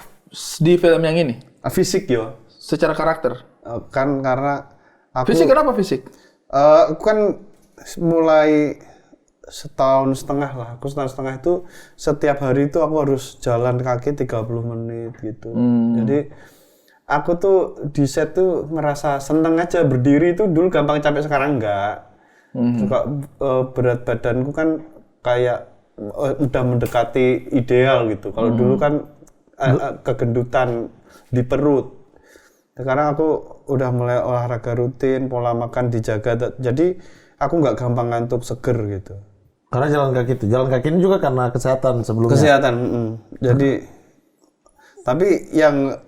di film yang ini? Fisik yo. Secara karakter? Kan karena aku Fisik kenapa fisik? aku kan mulai setahun setengah lah. Aku setahun setengah itu setiap hari itu aku harus jalan kaki 30 menit gitu. Jadi aku tuh di set tuh merasa seneng aja berdiri itu. Dulu gampang capek, sekarang enggak. Juga berat badanku kan kayak udah mendekati ideal gitu. Kalau dulu kan kegendutan di perut. Sekarang aku udah mulai olahraga rutin, pola makan dijaga. Jadi aku nggak gampang ngantuk, seger gitu. Karena jalan kaki itu. Jalan kaki ini juga karena kesehatan sebelumnya. Kesehatan. Jadi tapi yang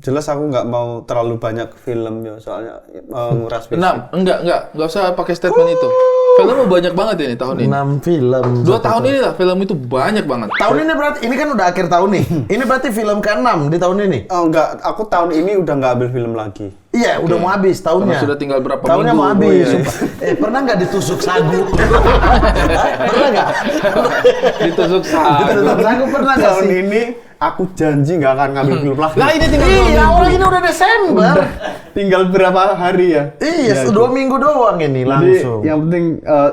jelas aku nggak mau terlalu banyak film ya, soalnya nguras fisik. 6. Enggak usah pakai statement itu. Filmnya banyak banget ini tahun ini. 6 film. 2 tahun ini lah film itu banyak banget. Tahun ini berarti, ini kan udah akhir tahun nih. Ini berarti film ke-6 di tahun ini. Oh enggak, aku tahun ini udah nggak ambil film lagi. Iya, udah mau habis tahunnya. Karena sudah tinggal berapa tahunnya minggu. mau habis. Oh, iya. Pernah nggak ditusuk sagu? Pernah nggak? Ditusuk sagu. Ditusuk sagu pernah nggak Tahun sih? ini aku janji nggak akan ngambil film lagi. Lah ini tinggal 2 Iya, minggu. orang ini udah Desember. Tinggal berapa hari ya? Iya, 2 minggu doang ini Jadi langsung. yang penting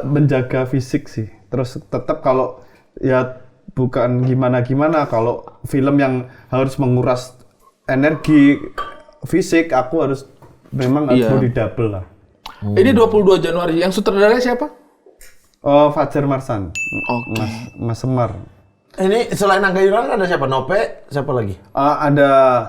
menjaga fisik sih. Terus tetap kalau ya bukan gimana-gimana, kalau film yang harus menguras energi fisik, aku harus memang harus Iya. body double lah. Ini 22 Januari. Yang sutradaranya siapa? Oh, Fajar Marsan. Oke. Mas Semar. Ini selain Angga Yunarto ada siapa? Nope, siapa lagi?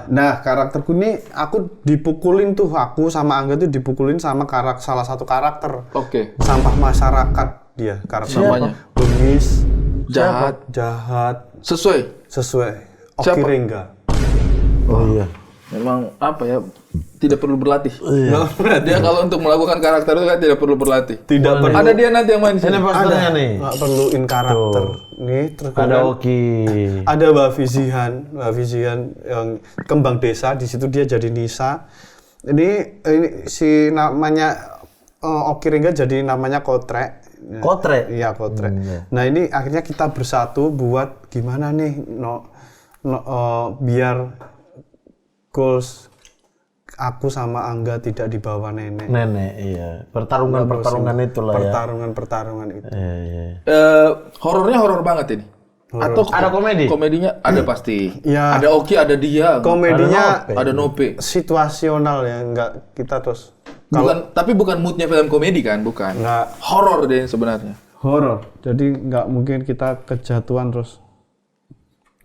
Nah karakterku ini aku dipukulin tuh, aku sama Angga tuh dipukulin sama salah satu karakter. Oke. Sampah masyarakat dia karakter. Namanya? Bengis, Jahat. sesuai Oki Siapa? Rengga. Oh iya. Memang apa ya? Tidak perlu berlatih. Iya. Dia kalau untuk melakukan karakter itu kan tidak perlu berlatih. Tidak perlu. Ada dia nanti yang main di Ini sini. posternya nih. Nggak perluin karakter. Nih terus Ada kemudian Oki. ada Mbak Vizian yang kembang desa, di situ dia jadi Nisa. Ini si namanya Oki Rengga jadi namanya Kotrek. Kotrek? Iya, Kotrek. Iya. Nah, ini akhirnya kita bersatu buat gimana nih biar goals aku sama Angga tidak dibawa nenek. Nenek, iya. Pertarungan itulah ya. Pertarungan itu. Iya, iya. Horornya horor banget ini. Atau Ada komedi? Komedinya ada pasti. Ya. Ada Oki, ada dia. Komedinya Ada Nope. situasional ya, enggak kita terus Tapi bukan moodnya film komedi kan, bukan. Nggak. Horor deh sebenarnya. horor. Jadi nggak mungkin kita kejatuhan terus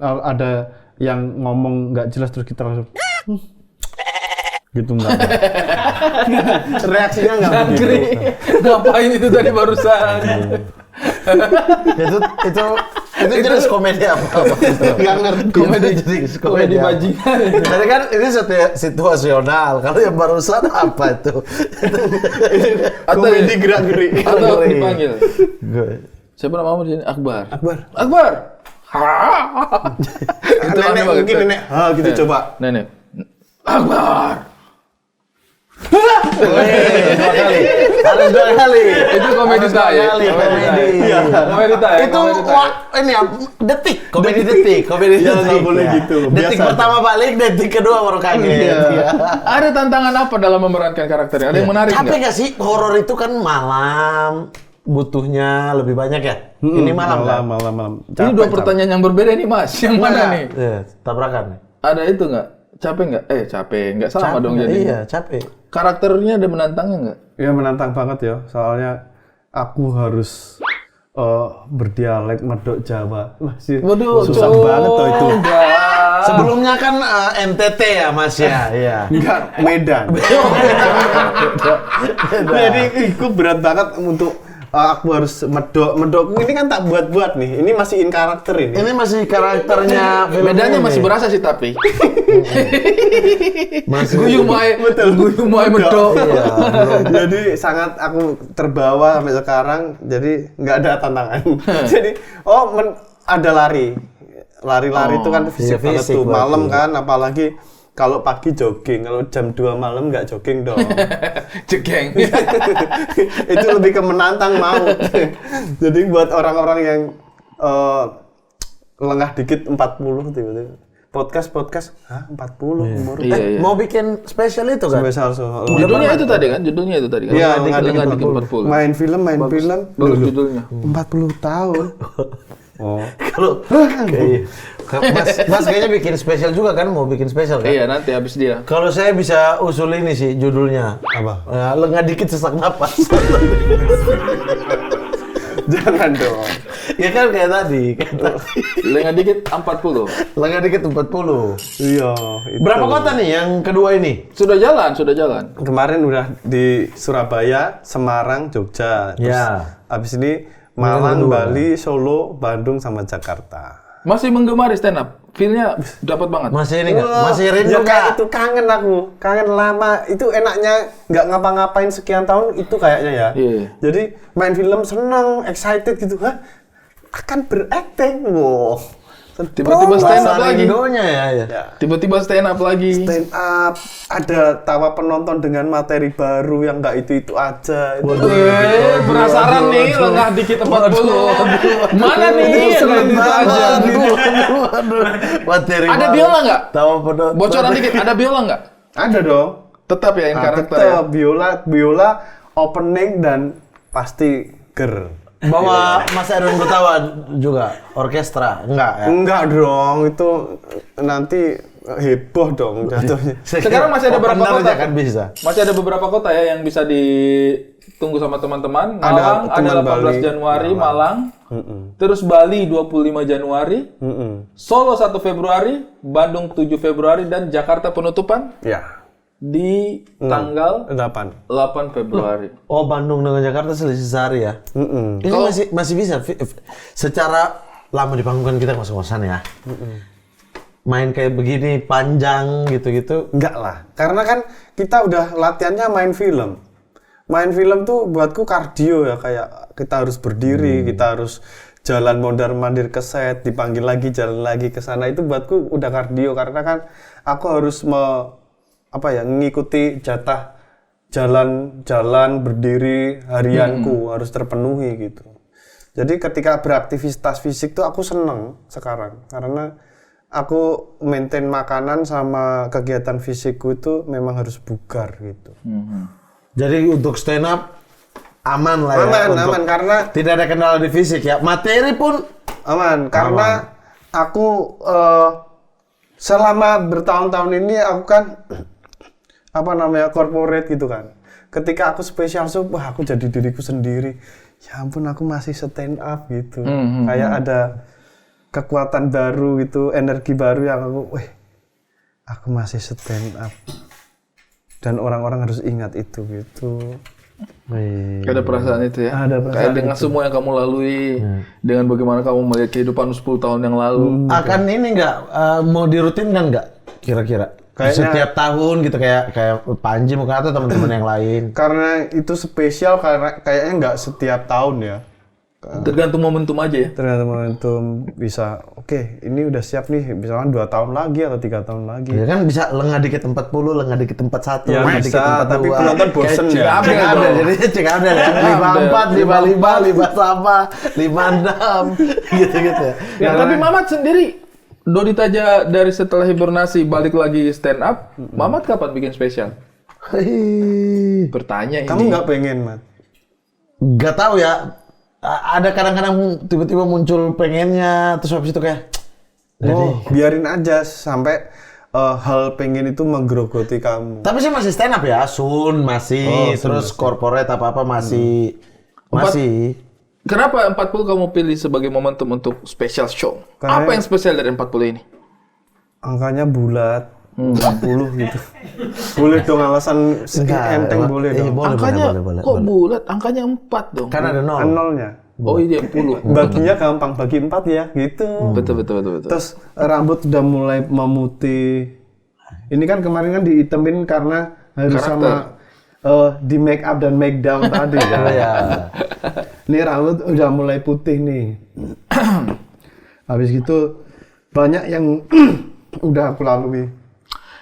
ada yang ngomong nggak jelas terus kita langsung gitu enggak. Reaksinya nggak begitu. Angkri. Ngapain itu tadi barusan? itu jenis komedi apa? Nggak ngerti. Komedi bajingan. Jadi kan ini situasional. Kalau yang barusan apa itu? Komedi gerak-gerik. Atau Ngeri. dipanggil. Siapa namamu di sini? Akbar. Akbar. Itu aneh Nenek banget. mungkin nenek. Gitu coba. Nenek. Akbar. Dua kali. Harus 2 kali. Itu komedi Harus 2 tak ya? kali. Komedi tak ya? Komedi. Iya. Komedi tak ya? Itu Komedi tak ya? ini ya detik. Komedi detik. Komedi Ya, detik. nggak boleh gitu. Detik Biasa pertama balik, detik kedua baru kaget. Iya. Ada tantangan apa dalam memerankan karakternya? Ada yang menarik Capek nggak? nggak sih horor itu kan malam, butuhnya lebih banyak ya. Ini malam kan? Malam. Ini 2 pertanyaan yang berbeda nih Mas. Yang mana nih? Iya, tabrakan. Ada itu nggak? Capek nggak? Capek. Nggak sama dong jadi. Iya, capek. Karakternya ada menantangnya nggak? Ya menantang banget ya, soalnya aku harus berdialek medok Jawa. Waduh, susah banget tuh itu. Sebelumnya kan NTT ya Mas ya. Iya. Enggak, Medan. Jadi itu berat banget untuk aku harus medok ini kan tak buat nih, ini masih in karakter ini. Ini masih karakternya film Bedanya ini. masih berasa sih tapi. Masih Guyu mae medok. Iya. Jadi sangat aku terbawa sampai sekarang, jadi nggak ada tantangan. Jadi ada lari itu kan fisik Iya, banget fisik tuh, berarti. malam kan, apalagi kalau pagi jogging, kalau jam 2 malam nggak jogging dong. Jegeng. Itu lebih ke menantang mau. Jadi buat orang-orang yang lengah dikit 40 tiba-tiba. Podcast, 40 umur. Iya. Mau bikin spesial itu kan? Spesial soal. Judulnya itu tadi kan? Judulnya itu tadi kan? Iya, Lengah lengah dikit dikit 40. Main film. Bagus judulnya. 40 tahun. Oh. Kalau Mas kayaknya bikin spesial juga kan? Mau bikin spesial kan? Iya, nanti habis dia. Kalau saya bisa usul ini sih judulnya. Apa? Lengah dikit sesak napas. Jangan dong. Ya kan kayak tadi. Lengah dikit 40. Lengah dikit 40. Iya. itu. Berapa kota nih yang kedua ini? Sudah jalan. Kemarin udah di Surabaya, Semarang, Jogja. Terus Ya. abis ini Malang, Bali, Solo, Bandung, sama Jakarta. Masih menggemari stand up? feel-nya dapat banget. Masih ini nggak? Masih rindu ya kayak nggak? itu kangen aku, kangen lama. Itu enaknya nggak ngapa-ngapain sekian tahun itu kayaknya ya. Iya. Jadi main film seneng, excited gitu. Hah? Akan berakting, wow. Tiba-tiba stand up Bahasa lagi. rindunya ya. Ya. Tiba-tiba stand up lagi. Stand up, ada tawa penonton dengan materi baru yang nggak itu aja. Penasaran nih, lengah dikit 40. Mana nih? Yang itu aja. Materi Ada baru. biola nggak? Tahu penonton. Bocoran dikit, ada biola nggak? Ada dong. Tetap ya, yang karakter ya? Tetap biola, opening dan pasti ger. Bawa Mas Erwin Gutawa juga orkestra, enggak ya? Enggak dong, itu nanti heboh dong jatuhnya. Sekarang masih ada berapa Opener kota? aja kan bisa. Masih ada beberapa kota ya yang bisa ditunggu sama teman-teman. Ada Malang ada teman 18 Bali. Januari, Malang. Terus Bali 25 Januari. Solo 1 Februari, Bandung 7 Februari, dan Jakarta penutupan Ya, di tanggal 8. 8 Februari. Oh, Bandung dengan Jakarta selisih sehari ya? Ini masih bisa. Secara lama di panggung kan kita ngos-ngosan ya. Main kayak begini panjang gitu-gitu. Enggak lah, karena kan kita udah latihannya main film. Main film tuh buatku kardio ya, kayak kita harus berdiri, kita harus jalan mondar-mandir ke set, dipanggil lagi, jalan lagi ke sana. Itu buatku udah kardio karena kan aku harus mengikuti jatah jalan berdiri harianku harus terpenuhi gitu. Jadi ketika beraktivitas fisik tuh aku seneng sekarang karena aku maintain makanan sama kegiatan fisikku itu memang harus bugar gitu. Jadi untuk stand up aman lah ya. Aman karena Tidak ada kendala di fisik ya. Materi pun aman karena aku selama bertahun-tahun ini aku kan corporate gitu kan. Ketika aku special show, wah aku jadi diriku sendiri. Ya ampun, aku masih stand up gitu. Kayak ada kekuatan baru gitu, energi baru yang aku masih stand up. Dan orang-orang harus ingat itu gitu. Ada perasaan itu ya? Ada perasaan Kayak dengan semua yang kamu lalui, dengan bagaimana kamu melihat kehidupan 10 tahun yang lalu. akan ini nggak mau dirutinkan nggak kira-kira? Kayaknya- Setiap tahun gitu kayak Panji mungkin atau teman-teman yang lain. Karena itu spesial karena kayaknya nggak setiap tahun ya. Tergantung momentum aja ya? Ternyata momentum bisa, oke, ini udah siap nih, misalkan 2 tahun lagi atau 3 tahun lagi. Ya kan bisa lengah dikit 40, lengah dikit 41, Ya, lengah bisa, dikit 42. tapi penonton bosen Kayak ya. Cik Abdel jadi Cik Abdel ya. 54, 55, 55 sama, 56 gitu-gitu ya. Ya, tapi Mamat sendiri, Dodi Taja dari setelah hibernasi balik lagi stand up, Mamat kapan bikin spesial? Hei. Bertanya Kamu ini. nggak pengen, Mat? Gak tahu ya. Ada kadang-kadang tiba-tiba muncul pengennya terus habis itu kayak Biarin aja sampai hal pengen itu menggerogoti kamu. tapi sih masih stand up ya, Sun masih, terus corporate apa-apa masih. Kenapa 40 kamu pilih sebagai momentum untuk special show? Karena- Apa yang spesial dari 40 ini? Angkanya bulat, 40 gitu. Boleh dong alasan enteng boleh dong. Boleh, Angkanya boleh. kok bulat? Angkanya 4 dong. Kan ada nol. Nolnya. Oh iya 10. Baginya gampang, bagi 4 ya, gitu. Betul. Terus rambut udah mulai memutih. Ini kan kemarin kan diitemin karena harus sama di make up dan make down tadi ya. Ya. Ini rambut udah mulai putih nih. Habis gitu banyak yang udah aku lalui.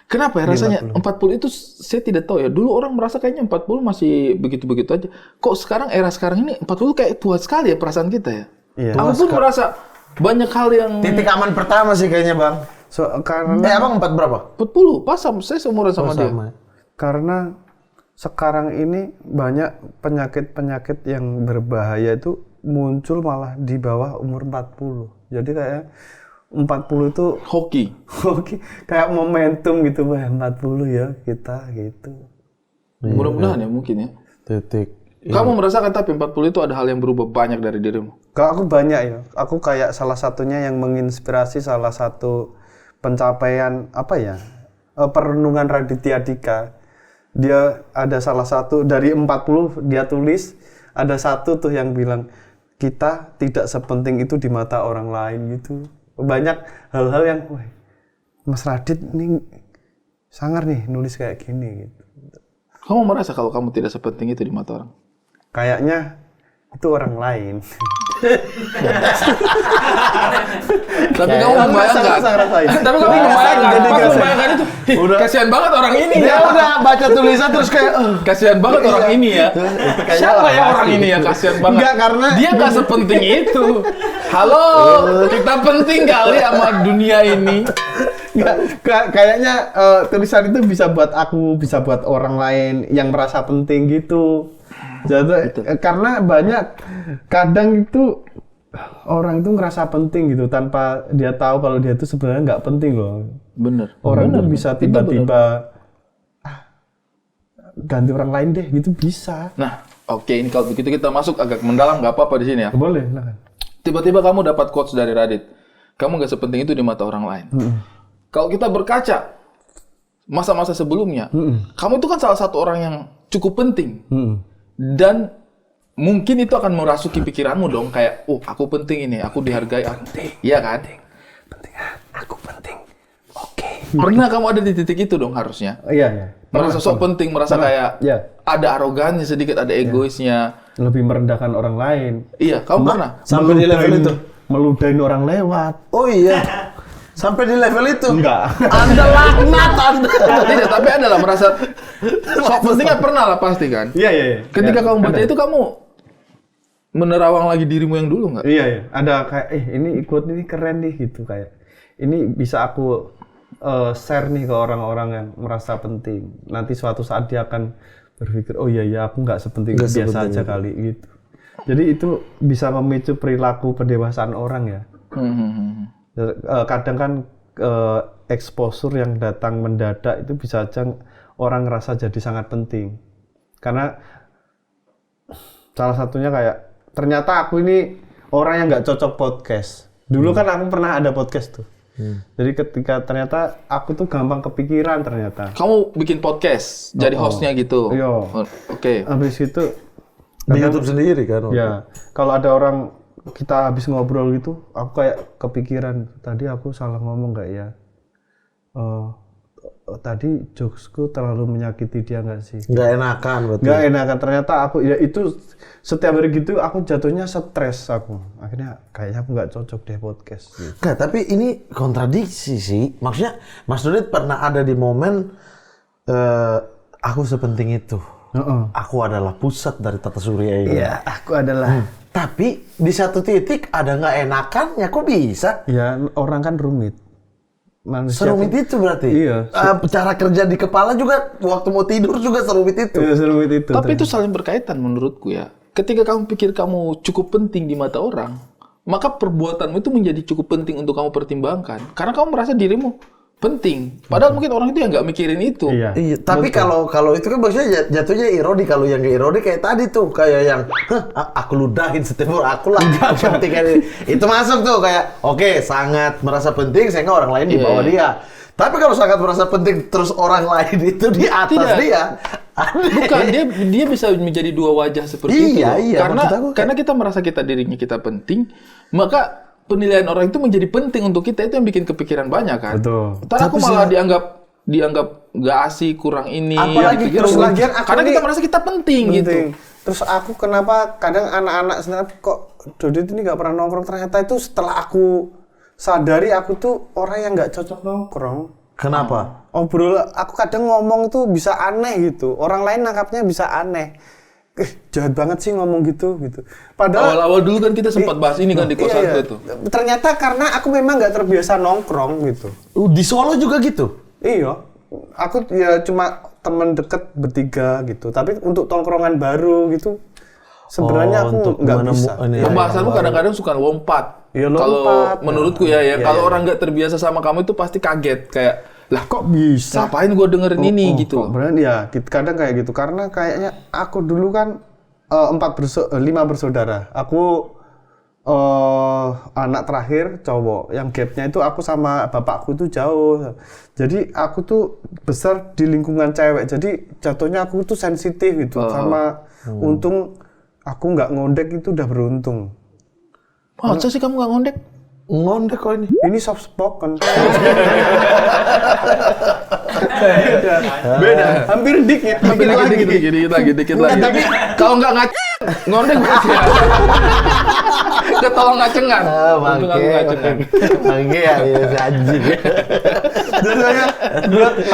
Kenapa ya rasanya 40 itu saya tidak tahu ya. Dulu orang merasa kayaknya 40 masih begitu-begitu aja. Kok sekarang era sekarang ini 40 kayak tua sekali ya perasaan kita ya. Iya. Aku pun merasa banyak hal yang Titik aman pertama sih kayaknya, Bang. Karena Abang 4 berapa? 40 pas saya seumuran sama dia. karena sekarang ini banyak penyakit-penyakit yang berbahaya itu muncul malah di bawah umur 40. Jadi kayak 40 itu Hoki. oke, kayak momentum gitu, wah 40 ya kita gitu. Mudah-mudahan ya mungkin ya. Titik. Kamu merasakan tapi 40 itu ada hal yang berubah banyak dari dirimu. Kalau aku banyak ya, aku kayak salah satunya yang menginspirasi salah satu pencapaian perenungan Raditya Dika. Dia ada salah satu dari 40 dia tulis, ada satu tuh yang bilang kita tidak sepenting itu di mata orang lain gitu. banyak hal-hal yang wah, Mas Radit nih sangar nih nulis kayak gini gitu. Kamu merasa kalau kamu tidak sepenting itu di mata orang? Kayaknya itu orang lain. Tapi kamu membayangkan. Tapi kamu membayangkan. Jadi Pas kasihan. membayangkan itu. Kasihan banget orang ini. Dia udah baca tulisan terus kayak Kasihan banget orang ini ya. Siapa ya orang ini ya kasihan banget? Enggak, karena dia nggak sepenting itu. Halo, kita penting kali sama dunia ini. Kayaknya tulisan itu bisa buat aku, bisa buat orang lain yang merasa penting gitu. Jadi karena banyak kadang itu orang itu ngerasa penting gitu tanpa dia tahu kalau dia itu sebenarnya nggak penting loh. Bener. Orang tuh bisa tiba-tiba ganti orang lain deh gitu bisa. Nah, oke, ini kalau begitu kita masuk agak mendalam, nggak apa-apa di sini ya. Boleh lah. Tiba-tiba kamu dapat quotes dari Radit. Kamu nggak sepenting itu di mata orang lain. Kalau kita berkaca masa-masa sebelumnya, kamu itu kan salah satu orang yang cukup penting. Dan mungkin itu akan merasuki pikiranmu dong, kayak, oh aku penting ini, aku dihargai. Iya kan? Penting, aku penting. Oke. Pernah kamu ada di titik itu dong harusnya? Iya, iya. Merasa sok penting, merasa kayak Iya. ada arogannya sedikit, ada egoisnya. Lebih merendahkan orang lain. Iya, kamu pernah? sampai di level itu. Meludahin orang lewat. Oh iya. Sampai di level itu. Enggak. Anda laknat Anda. Tidak, tapi adalah merasa sok pentingnya pernah lah pasti kan? Iya, iya, iya. Ketika Ya, kamu baca ada. itu kamu menerawang lagi dirimu yang dulu nggak? Iya, iya. Ada kayak, ini ikut ini keren nih gitu kayak. Ini bisa aku share nih ke orang-orang yang merasa penting. Nanti suatu saat dia akan berpikir, oh iya ya aku nggak sepenting Nggak biasa sepenting aja itu. kali gitu. Jadi itu bisa memicu perilaku pendewasaan orang ya. Kadang kan exposure yang datang mendadak itu bisa aja orang ngerasa jadi sangat penting. Karena salah satunya kayak ternyata aku ini orang yang nggak cocok podcast. Dulu kan aku pernah ada podcast tuh. Jadi ketika ternyata aku tuh gampang kepikiran ternyata. Kamu bikin podcast, jadi hostnya gitu? Iya. Oh, oke. Habis itu Di YouTube sendiri kan. ya kalau ada orang kita habis ngobrol gitu, aku kayak kepikiran tadi aku salah ngomong nggak ya? Tadi jokesku terlalu menyakiti dia nggak sih? Nggak enakan berarti. Nggak enakan ternyata aku ya itu setiap hari gitu aku jatuhnya stres aku. Akhirnya kayaknya aku nggak cocok deh podcast. Gitu. Nggak, tapi ini kontradiksi sih. Maksudnya Mas Dudit pernah ada di momen aku sepenting itu. Aku adalah pusat dari tata surya ini. Iya, aku adalah. Tapi di satu titik ada nggak enakannya, kok bisa? Ya orang kan rumit. Manusia Serumit itu berarti? Iya. Cara kerja di kepala juga, waktu mau tidur juga serumit itu? Iya, serumit itu. Tapi itu saling berkaitan menurutku ya. Ketika kamu pikir kamu cukup penting di mata orang, maka perbuatanmu itu menjadi cukup penting untuk kamu pertimbangkan. Karena kamu merasa dirimu penting. Padahal mungkin orang itu yang nggak mikirin itu. Iya. Iya, tapi kalau itu kan maksudnya jatuhnya ironi. Kalau yang ironi kayak tadi tuh, kayak yang aku ludahin setiap orang, aku lah penting kan. Itu masuk tuh kayak oke, sangat merasa penting sehingga orang lain di bawah dia. Tapi kalau sangat merasa penting terus orang lain itu di atas Tidak. dia. Bukan, dia bisa menjadi dua wajah seperti itu. Iya, iya, Karena maksud aku karena kita merasa dirinya kita penting, maka penilaian orang itu menjadi penting untuk kita, itu yang bikin kepikiran banyak kan. Betul. Ntar aku malah dianggap nggak asik, kurang ini. Apalagi gitu-gitu. terus lagian aku karena ini kita merasa kita penting gitu. Terus aku kenapa kadang anak-anak sebenarnya kok Dodit ini nggak pernah nongkrong, ternyata itu setelah aku sadari aku tuh orang yang nggak cocok nongkrong. Kenapa? Aku kadang ngomong tuh bisa aneh gitu. Orang lain nangkapnya bisa aneh. Jahat banget sih ngomong gitu. Padahal Awal-awal dulu kan kita sempat bahas ini kan di kosan iya. itu. Ternyata karena aku memang nggak terbiasa nongkrong gitu. Di Solo juga gitu? Iya, aku ya cuma temen deket bertiga gitu. Tapi untuk tongkrongan baru gitu, sebenarnya aku nggak bisa. Pembahasanmu kadang-kadang suka lompat. Iya, Kalau lompat. menurutku ya, kalau orang nggak terbiasa sama kamu itu pasti kaget kayak, lah kok bisa? ngapain gue dengerin ini gitu. Kok beneran ya, kadang kayak gitu. Karena kayaknya aku dulu kan 5 bersaudara. Aku anak terakhir cowok. Yang gapnya itu aku sama bapakku itu jauh. Jadi aku tuh besar di lingkungan cewek. Jadi jatuhnya aku tuh sensitif gitu. Sama untung aku nggak ngondek itu udah beruntung. Masa sih kamu nggak ngondek? Ngondek kok ini. Ini soft spoken. Beda. Hampir dikit. Dikit lagi. Tapi kalau nggak ngondek berarti ya. Ketolong ngacengan. Untung aku ngacengan. Bangke ya, si anjing.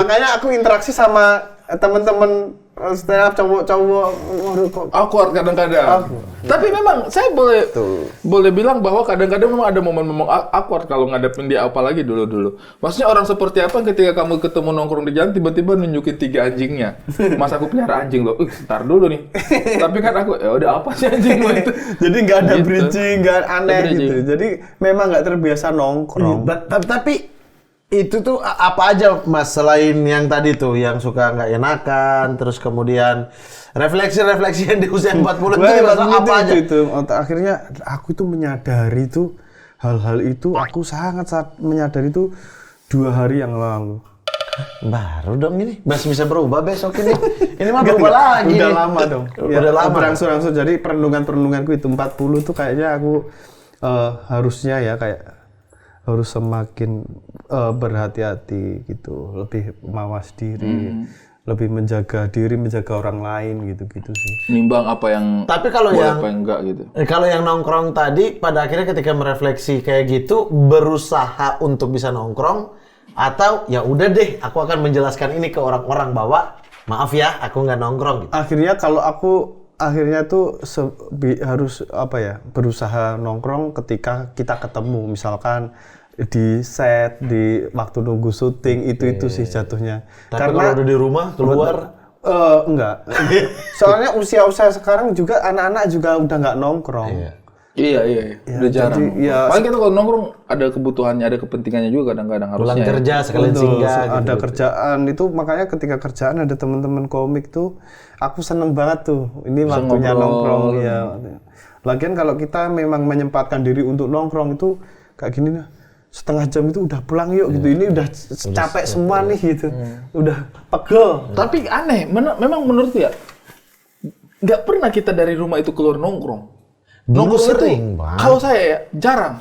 Makanya aku interaksi sama teman-teman stand up cowok-cowok. Waduh, kok Awkward kadang-kadang. Tapi memang saya boleh bilang bahwa kadang-kadang memang ada momen-momen awkward kalau ngadepin dia, apalagi dulu-dulu. Maksudnya orang seperti apa ketika kamu ketemu nongkrong di jalan tiba-tiba nunjukin 3 anjingnya. Mas aku pelihara anjing loh. Ntar dulu nih. Tapi kan aku ya udah apa sih anjing lo itu. jadi nggak ada Gitu. bridging, nggak aneh Bridging. gitu. Jadi memang nggak terbiasa nongkrong. Tapi itu tuh apa aja Mas selain yang tadi tuh yang suka nggak enakan, terus kemudian refleksi yang di usia 40 itu apa aja? Itu. Akhirnya aku itu menyadari tuh hal-hal itu, aku sangat menyadari itu 2 hari yang lalu. Baru dong ini, masih bisa berubah besok ini. Ini mah berubah lagi. Udah nih. lama dong. Udah lama. Berangsur-angsur. Jadi perenunganku itu 40 tuh kayaknya aku harusnya ya kayak harus semakin berhati-hati gitu, lebih mawas diri, lebih menjaga diri, menjaga orang lain gitu-gitu sih. Nimbang apa yang Tapi kalau boleh yang apa yang enggak gitu. Kalau yang nongkrong tadi, pada akhirnya ketika merefleksi kayak gitu, berusaha untuk bisa nongkrong, atau ya udah deh, aku akan menjelaskan ini ke orang-orang bahwa maaf ya, aku nggak nongkrong. Gitu. Akhirnya kalau aku tuh harus apa ya, berusaha nongkrong ketika kita ketemu, misalkan di set, di waktu nunggu syuting, itu sih jatuhnya. Tapi kalau udah di rumah keluar. Enggak. Soalnya usia-usia sekarang juga anak-anak juga udah nggak nongkrong. Iya. Udah jarang. jadi, ya, Paling kita kalau nongkrong ada kebutuhannya, ada kepentingannya juga kadang-kadang harusnya. Pulang kerja sekalian Betul, singgah. ada gitu. kerjaan itu, makanya ketika kerjaan ada teman-teman komik tuh, aku seneng banget tuh. Ini Bisa waktunya ngobrol. nongkrong ya. Lagian kalau kita memang menyempatkan diri untuk nongkrong itu kayak gini nah, setengah jam itu udah pulang yuk gitu. Ini udah capek semua nih gitu. Udah pegel. Tapi aneh, memang menurutku ya, nggak pernah kita dari rumah itu keluar nongkrong. Dulu Nongkrong sering, itu, Bang. kalau saya ya jarang.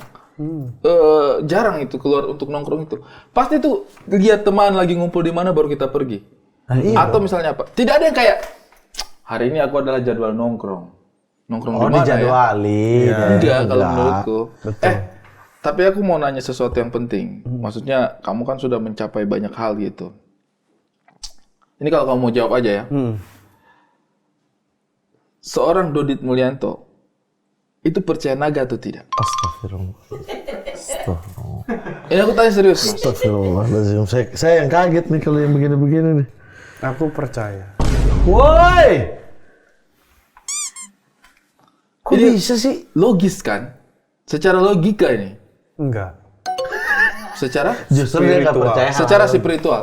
Jarang itu keluar untuk nongkrong itu. Pasti tuh lihat teman lagi ngumpul di mana baru kita pergi. Iya, Atau misalnya apa? Tidak ada yang kayak hari ini aku adalah jadwal nongkrong. Nongkrong di Oh, mana ya? dijadwalin. Enggak kalau menurutku. Tapi aku mau nanya sesuatu yang penting. Maksudnya kamu kan sudah mencapai banyak hal gitu. Ini kalau kamu mau jawab aja ya. Seorang Dodit Mulyanto itu percaya naga atau tidak? Astagfirullah. Ini aku tanya serius, Mas. Astagfirullahaladzim. Saya yang kaget nih kalau yang begini-begini nih. Aku percaya. Woi! Kok Ini bisa sih? logis kan? Secara logika ini. Enggak. Secara Justru dia nggak Spiritual. percaya. secara spiritual.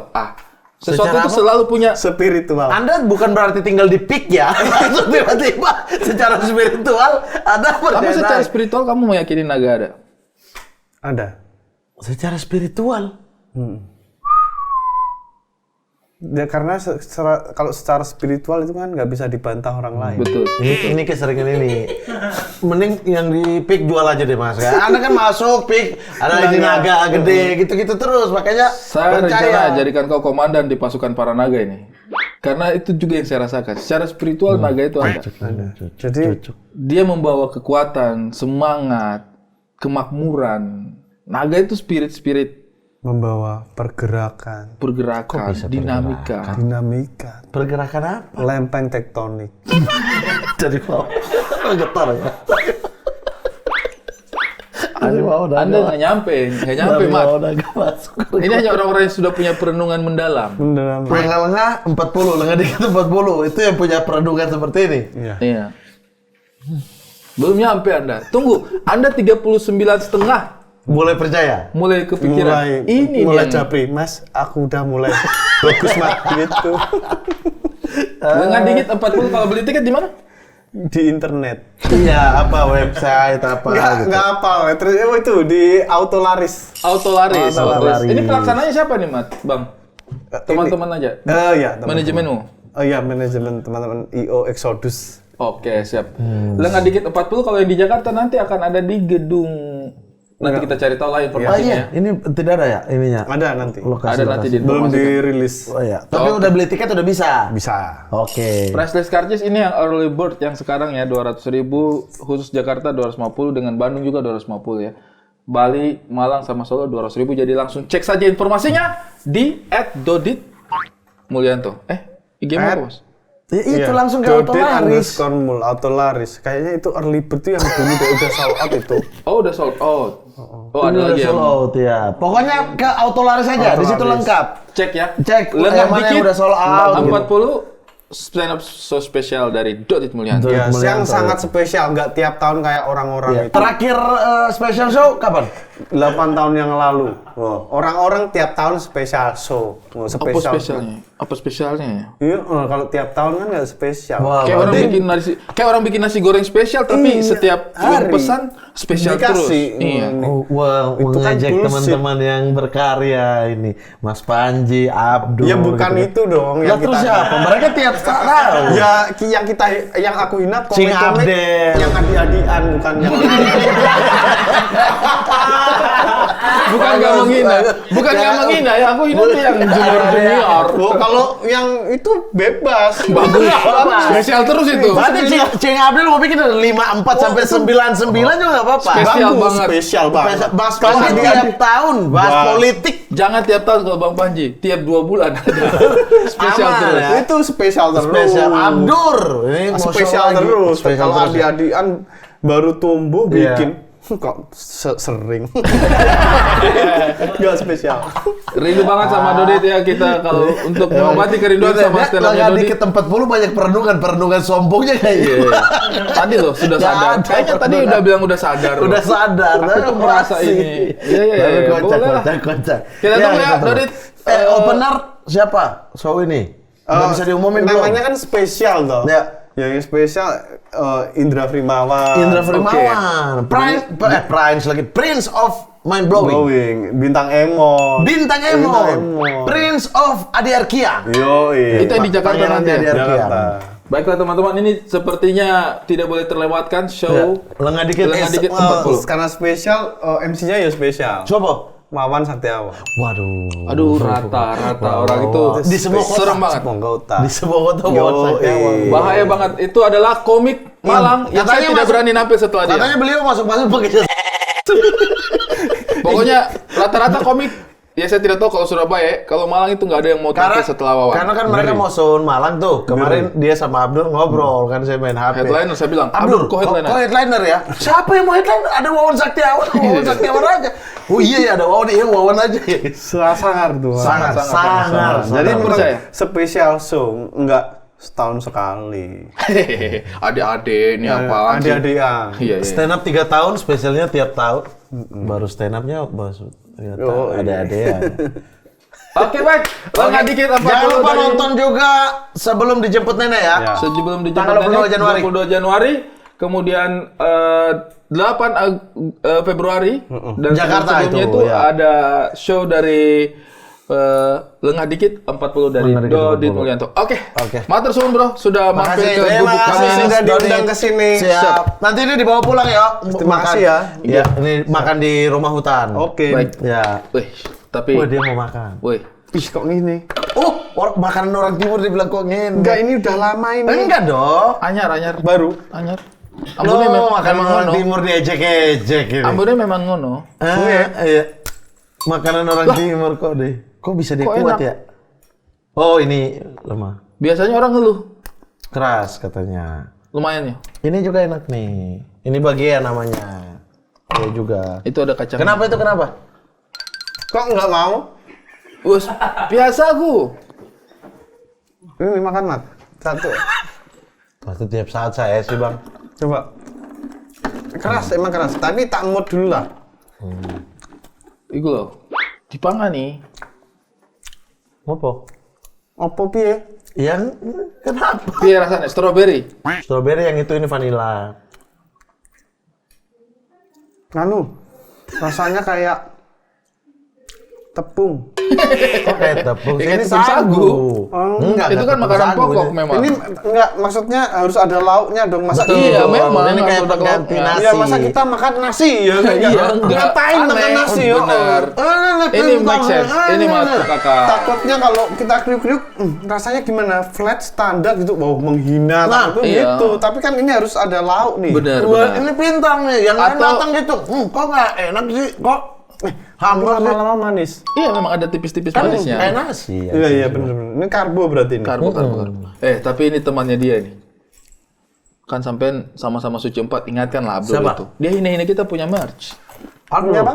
Sesuatu Secara itu apa? selalu punya Spiritual. Anda bukan berarti tinggal di peak ya. Langsung tiba-tiba secara spiritual Anda Tapi percaya. secara spiritual kamu meyakini naga ada? Ada. Secara spiritual. Ya karena kalau secara spiritual itu kan nggak bisa dibantah orang lain. Betul. Ini keseringan ini. Mending yang di peak jual aja deh Mas. Anda kan masuk peak, ada ini naga gede gitu-gitu terus. Makanya Saya rencana percaya. jadikan kau komandan di pasukan para naga ini. Karena itu juga yang saya rasakan. Secara spiritual naga itu ada. Jadi Dia membawa kekuatan, semangat, kemakmuran. Naga itu spirit-spirit membawa pergerakan, pergerakan, dinamika. dinamika, Pergerakan apa? lempeng tektonik. Dari bawah. Getar ya. Dari bawah udah Anda nggak nyampe, Mat. udah nggak masuk. Ini hanya orang-orang yang sudah punya perenungan mendalam. Mendalam. Lengah-lengah 40, lengah dikit 40. Itu yang punya perenungan seperti ini. Iya. Iya. Belum nyampe Anda. Tunggu, Anda 39,5 Mulai percaya. mulai kepikiran. Ini mulai yang japri, Mas. Aku udah mulai bagus Mat gitu. dengan dikit 40 kalau beli tiket di mana? Di internet. Iya, apa website apa gitu. Nggak apa, terus itu di Autolaris. Autolaris. Autolaris. Ini pelaksananya siapa nih, Mat? Bang. Teman-teman aja. Iya, teman-teman. Manajemenmu. Oh iya, manajemen teman-teman IO Exodus. Oke, siap. Lengah dikit 40 kalau yang di Jakarta nanti akan ada di gedung Nanti kita cari tahu lah Oh informasinya. iya, ini tidak ada ya ininya. Ada nanti. Ada nanti di Belum informasikan. dirilis. Oh iya. Tapi udah beli tiket udah bisa. Bisa. Oke. Priceless Cards ini yang early bird yang sekarang ya 200.000 khusus Jakarta 250 dengan Bandung juga 250 ya. Bali, Malang sama Solo 200.000 jadi langsung cek saja informasinya di @dodit_mulyanto. IG-mu apa, Bos? Ya, itu Iya. langsung ke Dodit Autolaris. _ Autolaris. Kayaknya itu early bird tuh yang dulu udah sold out itu. Oh, udah sold out. Oh, ada Ini udah lagi yang sold out ya. Pokoknya ke Autolaris aja, di situ Autolaris. lengkap. cek ya. Cek Lengkap yang mana dikit. yang udah sold out. 40 stand up so spesial dari Dodit Mulyanto. Ya, yang Mulyanto. sangat spesial, nggak tiap tahun kayak orang-orang itu. Terakhir special show kapan? 8 tahun yang lalu. Orang-orang tiap tahun spesial show. Apa Spesial. spesialnya? Apa spesialnya ya? Iya, kalau tiap tahun kan nggak spesial. Wah, Kayak orang bikin nasi goreng spesial tapi Iya, setiap hari. pesan spesial terus. Dikasih. Iya. Wah, Itu kan mengajak bullshit. teman-teman yang berkarya ini, Mas Panji, Abdul. Ya bukan gitu. itu dong Lah terus siapa? Mereka tiap tahu. Ya yang aku hina Cing komik-komik Abdel. yang adik-adikan bukan yang Bukan nggak menghina, bukan nggak menghina ya. Aku hina tuh yang junior. Oh, kalau yang itu bebas. Bagus. Spesial terus itu. Berarti Cing Abdul mau bikin dari 54 sampai 99 juga nggak apa-apa. Spesial Bagus, banget. spesial banget. Bahas Kalau politik adik-adik- tiap tahun, bahas Wah. politik. Jangan tiap tahun kalau Bang Panji, tiap 2 bulan ada. Spesial Aman, terus. ya. Itu spesial terus. Spesial Abdur. Ini mau Spesial show lagi. terus. Spesial Kalau terus. adik-adikan baru tumbuh Iya. bikin kok sering. Gak spesial. Rindu banget sama Dodit ya kita kalau untuk mengobati kerinduan sama stand up-nya Lagi Dodit. ke tempat 40 banyak perenungan sombongnya kayaknya. Iya. Tadi loh sudah Nggak sadar. ada Kayaknya tadi perenungan. udah bilang udah sadar. loh. Udah sadar, Aku tapi tuh merasa masih. ini. Iya iya Tapi iya. kocak, Boleh lah. kocak. Kita tunggu ya, kita tunggu. Dodit. Opener siapa? Show ini? Nggak bisa diumumin belum? Namanya kan spesial toh. Ya. Yang spesial Indra Frimawan. Indra Frimawan. Prince lagi. Prince of Mind Blowing. Blowing. Bintang Emo. Bintang Bintang Emo. Prince of Adi Arkian. Yo, Itu yang di Jakarta nanti ya? Adi Arkian. Jakarta. Baiklah teman-teman, ini sepertinya tidak boleh terlewatkan show. Lengah dikit. Lengah dikit. Oh, 40. karena spesial, MC-nya ya spesial. Coba. Mawan Satiawan. Waduh. Aduh, rata-rata orang itu Di semua kota. serem banget. Ponggota. Di semua kota Yo, Wawan Satiawan. Bahaya banget. Itu adalah komik Malang yang saya Katanya tidak masuk- berani nampil setelah dia. Katanya beliau masuk-masuk pakai Pokoknya rata-rata komik. Ya saya tidak tahu kalau Surabaya, kalau Malang itu nggak ada yang mau tampil setelah Wawan. Karena kan mereka mau sound Malang tuh. Kemarin dia sama Abdur ngobrol kan saya main HP. Headliner saya bilang, Abdur, kok headliner? kok headliner ya? Siapa yang mau headliner? Ada Wawan Saktiawan, Wawan Saktiawan aja. Oh iya ya ada Wawan, iya Wawan aja. Sangar tuh. Sangar. Jadi Sangar. memang Percaya? spesial show enggak setahun sekali. Hehehe, adik-adik ini apaan sih? Adik-adikan. Iya, iya. Stand up 3 tahun, spesialnya tiap tahun. Baru stand upnya baru 3 tahun. Oh, iya. Ada ya. Oke baik, lengah dikit apa Jangan dulu lupa dari- nonton juga sebelum dijemput nenek ya. Ya. sebelum dijemput Tanggal 22 nenek, Januari. 22 Januari, kemudian 8 Februari dan Jakarta sebelumnya itu, itu ya. ada show dari lengah dikit 40 dari Lengah dikit Dodit 40. Mulyanto. Oke. Oke. Matur suwun bro, sudah mampir ke Terima gubuk kasih kami ini. sudah diundang Dodit. ke sini. Siap. Nanti ini dibawa pulang ya. Terima Makan. kasih ya. Iya, ini makan di rumah hutan. Oke. Baik. Ya. Wih, tapi Wah, dia mau makan. wih, Ih, kok gini? Makanan orang timur dibilang kok ngene. Enggak, ini udah lama ini. Enggak dong. anyar Baru. anyar. Lo Ambune makanan memang orang ngono. timur diejek-ejek ini. Ambune memang ngono. Iya. Makanan orang timur kok deh. Kok bisa dia Kok kuat enak? ya? Oh, ini lemah. Biasanya orang ngeluh. Keras katanya. Lumayan ya. Ini juga enak nih. Ini bagian namanya. Iya juga. Itu ada kacang. Kenapa itu kenapa? Kok nggak mau? Bos, biasa aku. Ini makan mat. Satu. Pasti tiap saat saya sih bang. Coba. Keras, emang keras. Tapi tak mood dulu lah. Iku loh. Dipangan nih. Apa? Apa piye? Yang kenapa? Piye rasanya? Strawberry. Strawberry yang itu ini vanilla. Anu, rasanya kayak tepung. Kok kayak tepung? Kayak Ini tepung sagu. Enggak, Itu kan tepung makanan sagu pokok ini. memang. Ini enggak, maksudnya harus ada lauknya dong. Masa Betul. Iya, iya? memang. Ini kayak harus ada pengganti lauknya. nasi. Iya, masa kita makan nasi ya? Iya, enggak. Ngapain Aneh. makan nasi ya? Benar. Ini make sense. Ini masuk kakak. Takutnya kalau kita kriuk-kriuk, rasanya gimana? Flat standar gitu, wow menghina, Nah, takutnya iya. gitu. Tapi kan ini harus ada lauk nih. Benar, Wah, benar. ini pintar nih. Yang lain Atau- datang gitu. Kok nggak enak sih? Kok hambar sih? Lama-lama manis. Iya, memang ada tipis-tipis Kan manisnya. kayak nasi. ya. Iya iya benar-benar. Ini karbo berarti ini. Karbo. Tapi ini temannya dia nih. Kan sampean sama-sama suci 4, ingatkan lah Abdul Siapa? itu. Dia hina-hina kita punya merch. Artinya apa?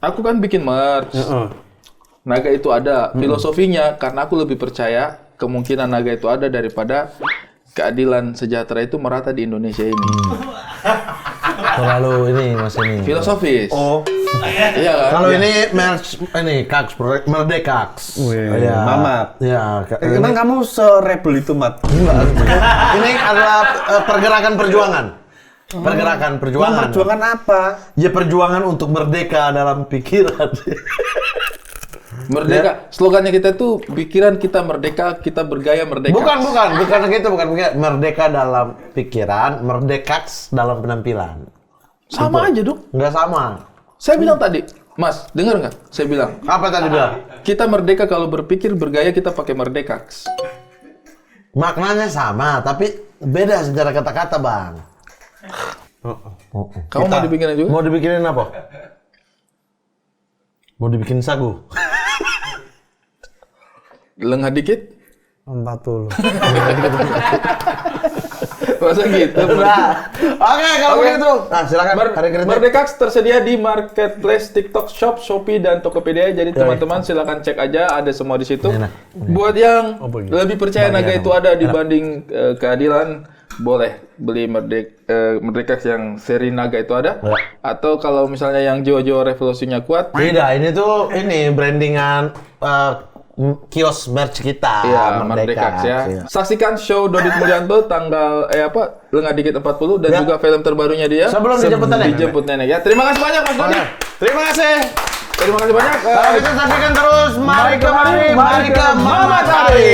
Aku kan bikin merch. Heeh. Naga itu ada. Filosofinya, karena aku lebih percaya kemungkinan naga itu ada daripada keadilan sejahtera itu merata di Indonesia ini. Terlalu ini mas ini. Filosofis. Oh. Iya kan? Kalau ini merch ini Kaks Merdekax. Wih, Mamat. Ya, Emang kamu se-rebel itu, Mat? ini adalah pergerakan perjuangan. Pergerakan perjuangan. Perjuangan apa? Ya perjuangan untuk merdeka dalam pikiran. Merdeka. Slogannya kita tuh pikiran kita merdeka, kita bergaya merdeka. bukan gitu, bukan merdeka dalam pikiran, merdekax dalam penampilan. Sama aja dong. Nggak sama. Saya bilang tadi, Mas, dengar nggak? Saya bilang, Apa tadi bilang? kita merdeka kalau berpikir bergaya kita pakai merdeka. Maknanya sama, tapi beda secara kata-kata, Bang. Kamu mau dibikinin juga? Mau dibikinin apa? Mau dibikin sagu? Lengah dikit? 40. Masa gitu? Oke, kalau begitu. Nah, silakan. Hari kritik. Merdekax tersedia di Marketplace, TikTok Shop, Shopee, dan Tokopedia. Jadi teman-teman silakan cek aja, ada semua di situ. Enak. Buat yang begitu. lebih percaya naga itu ada dibanding keadilan, boleh beli Merdekax yang seri naga itu ada. Ya. Atau kalau misalnya yang jiwa-jiwa revolusinya kuat, Tidak, ini tuh brandingan kios merch kita. iya, Merdekax ya. Iya. Saksikan show Dodit Mulyanto tanggal Lengah Dikit 40 dan Ya. juga film terbarunya dia. Sebelum dijemput nenek. Dijemput nenek ya. Terima kasih banyak Mas Dodi. Oke. Terima kasih. Terima kasih banyak. Kalau gitu saksikan terus. Mari kemari, mari ke Mama Tari.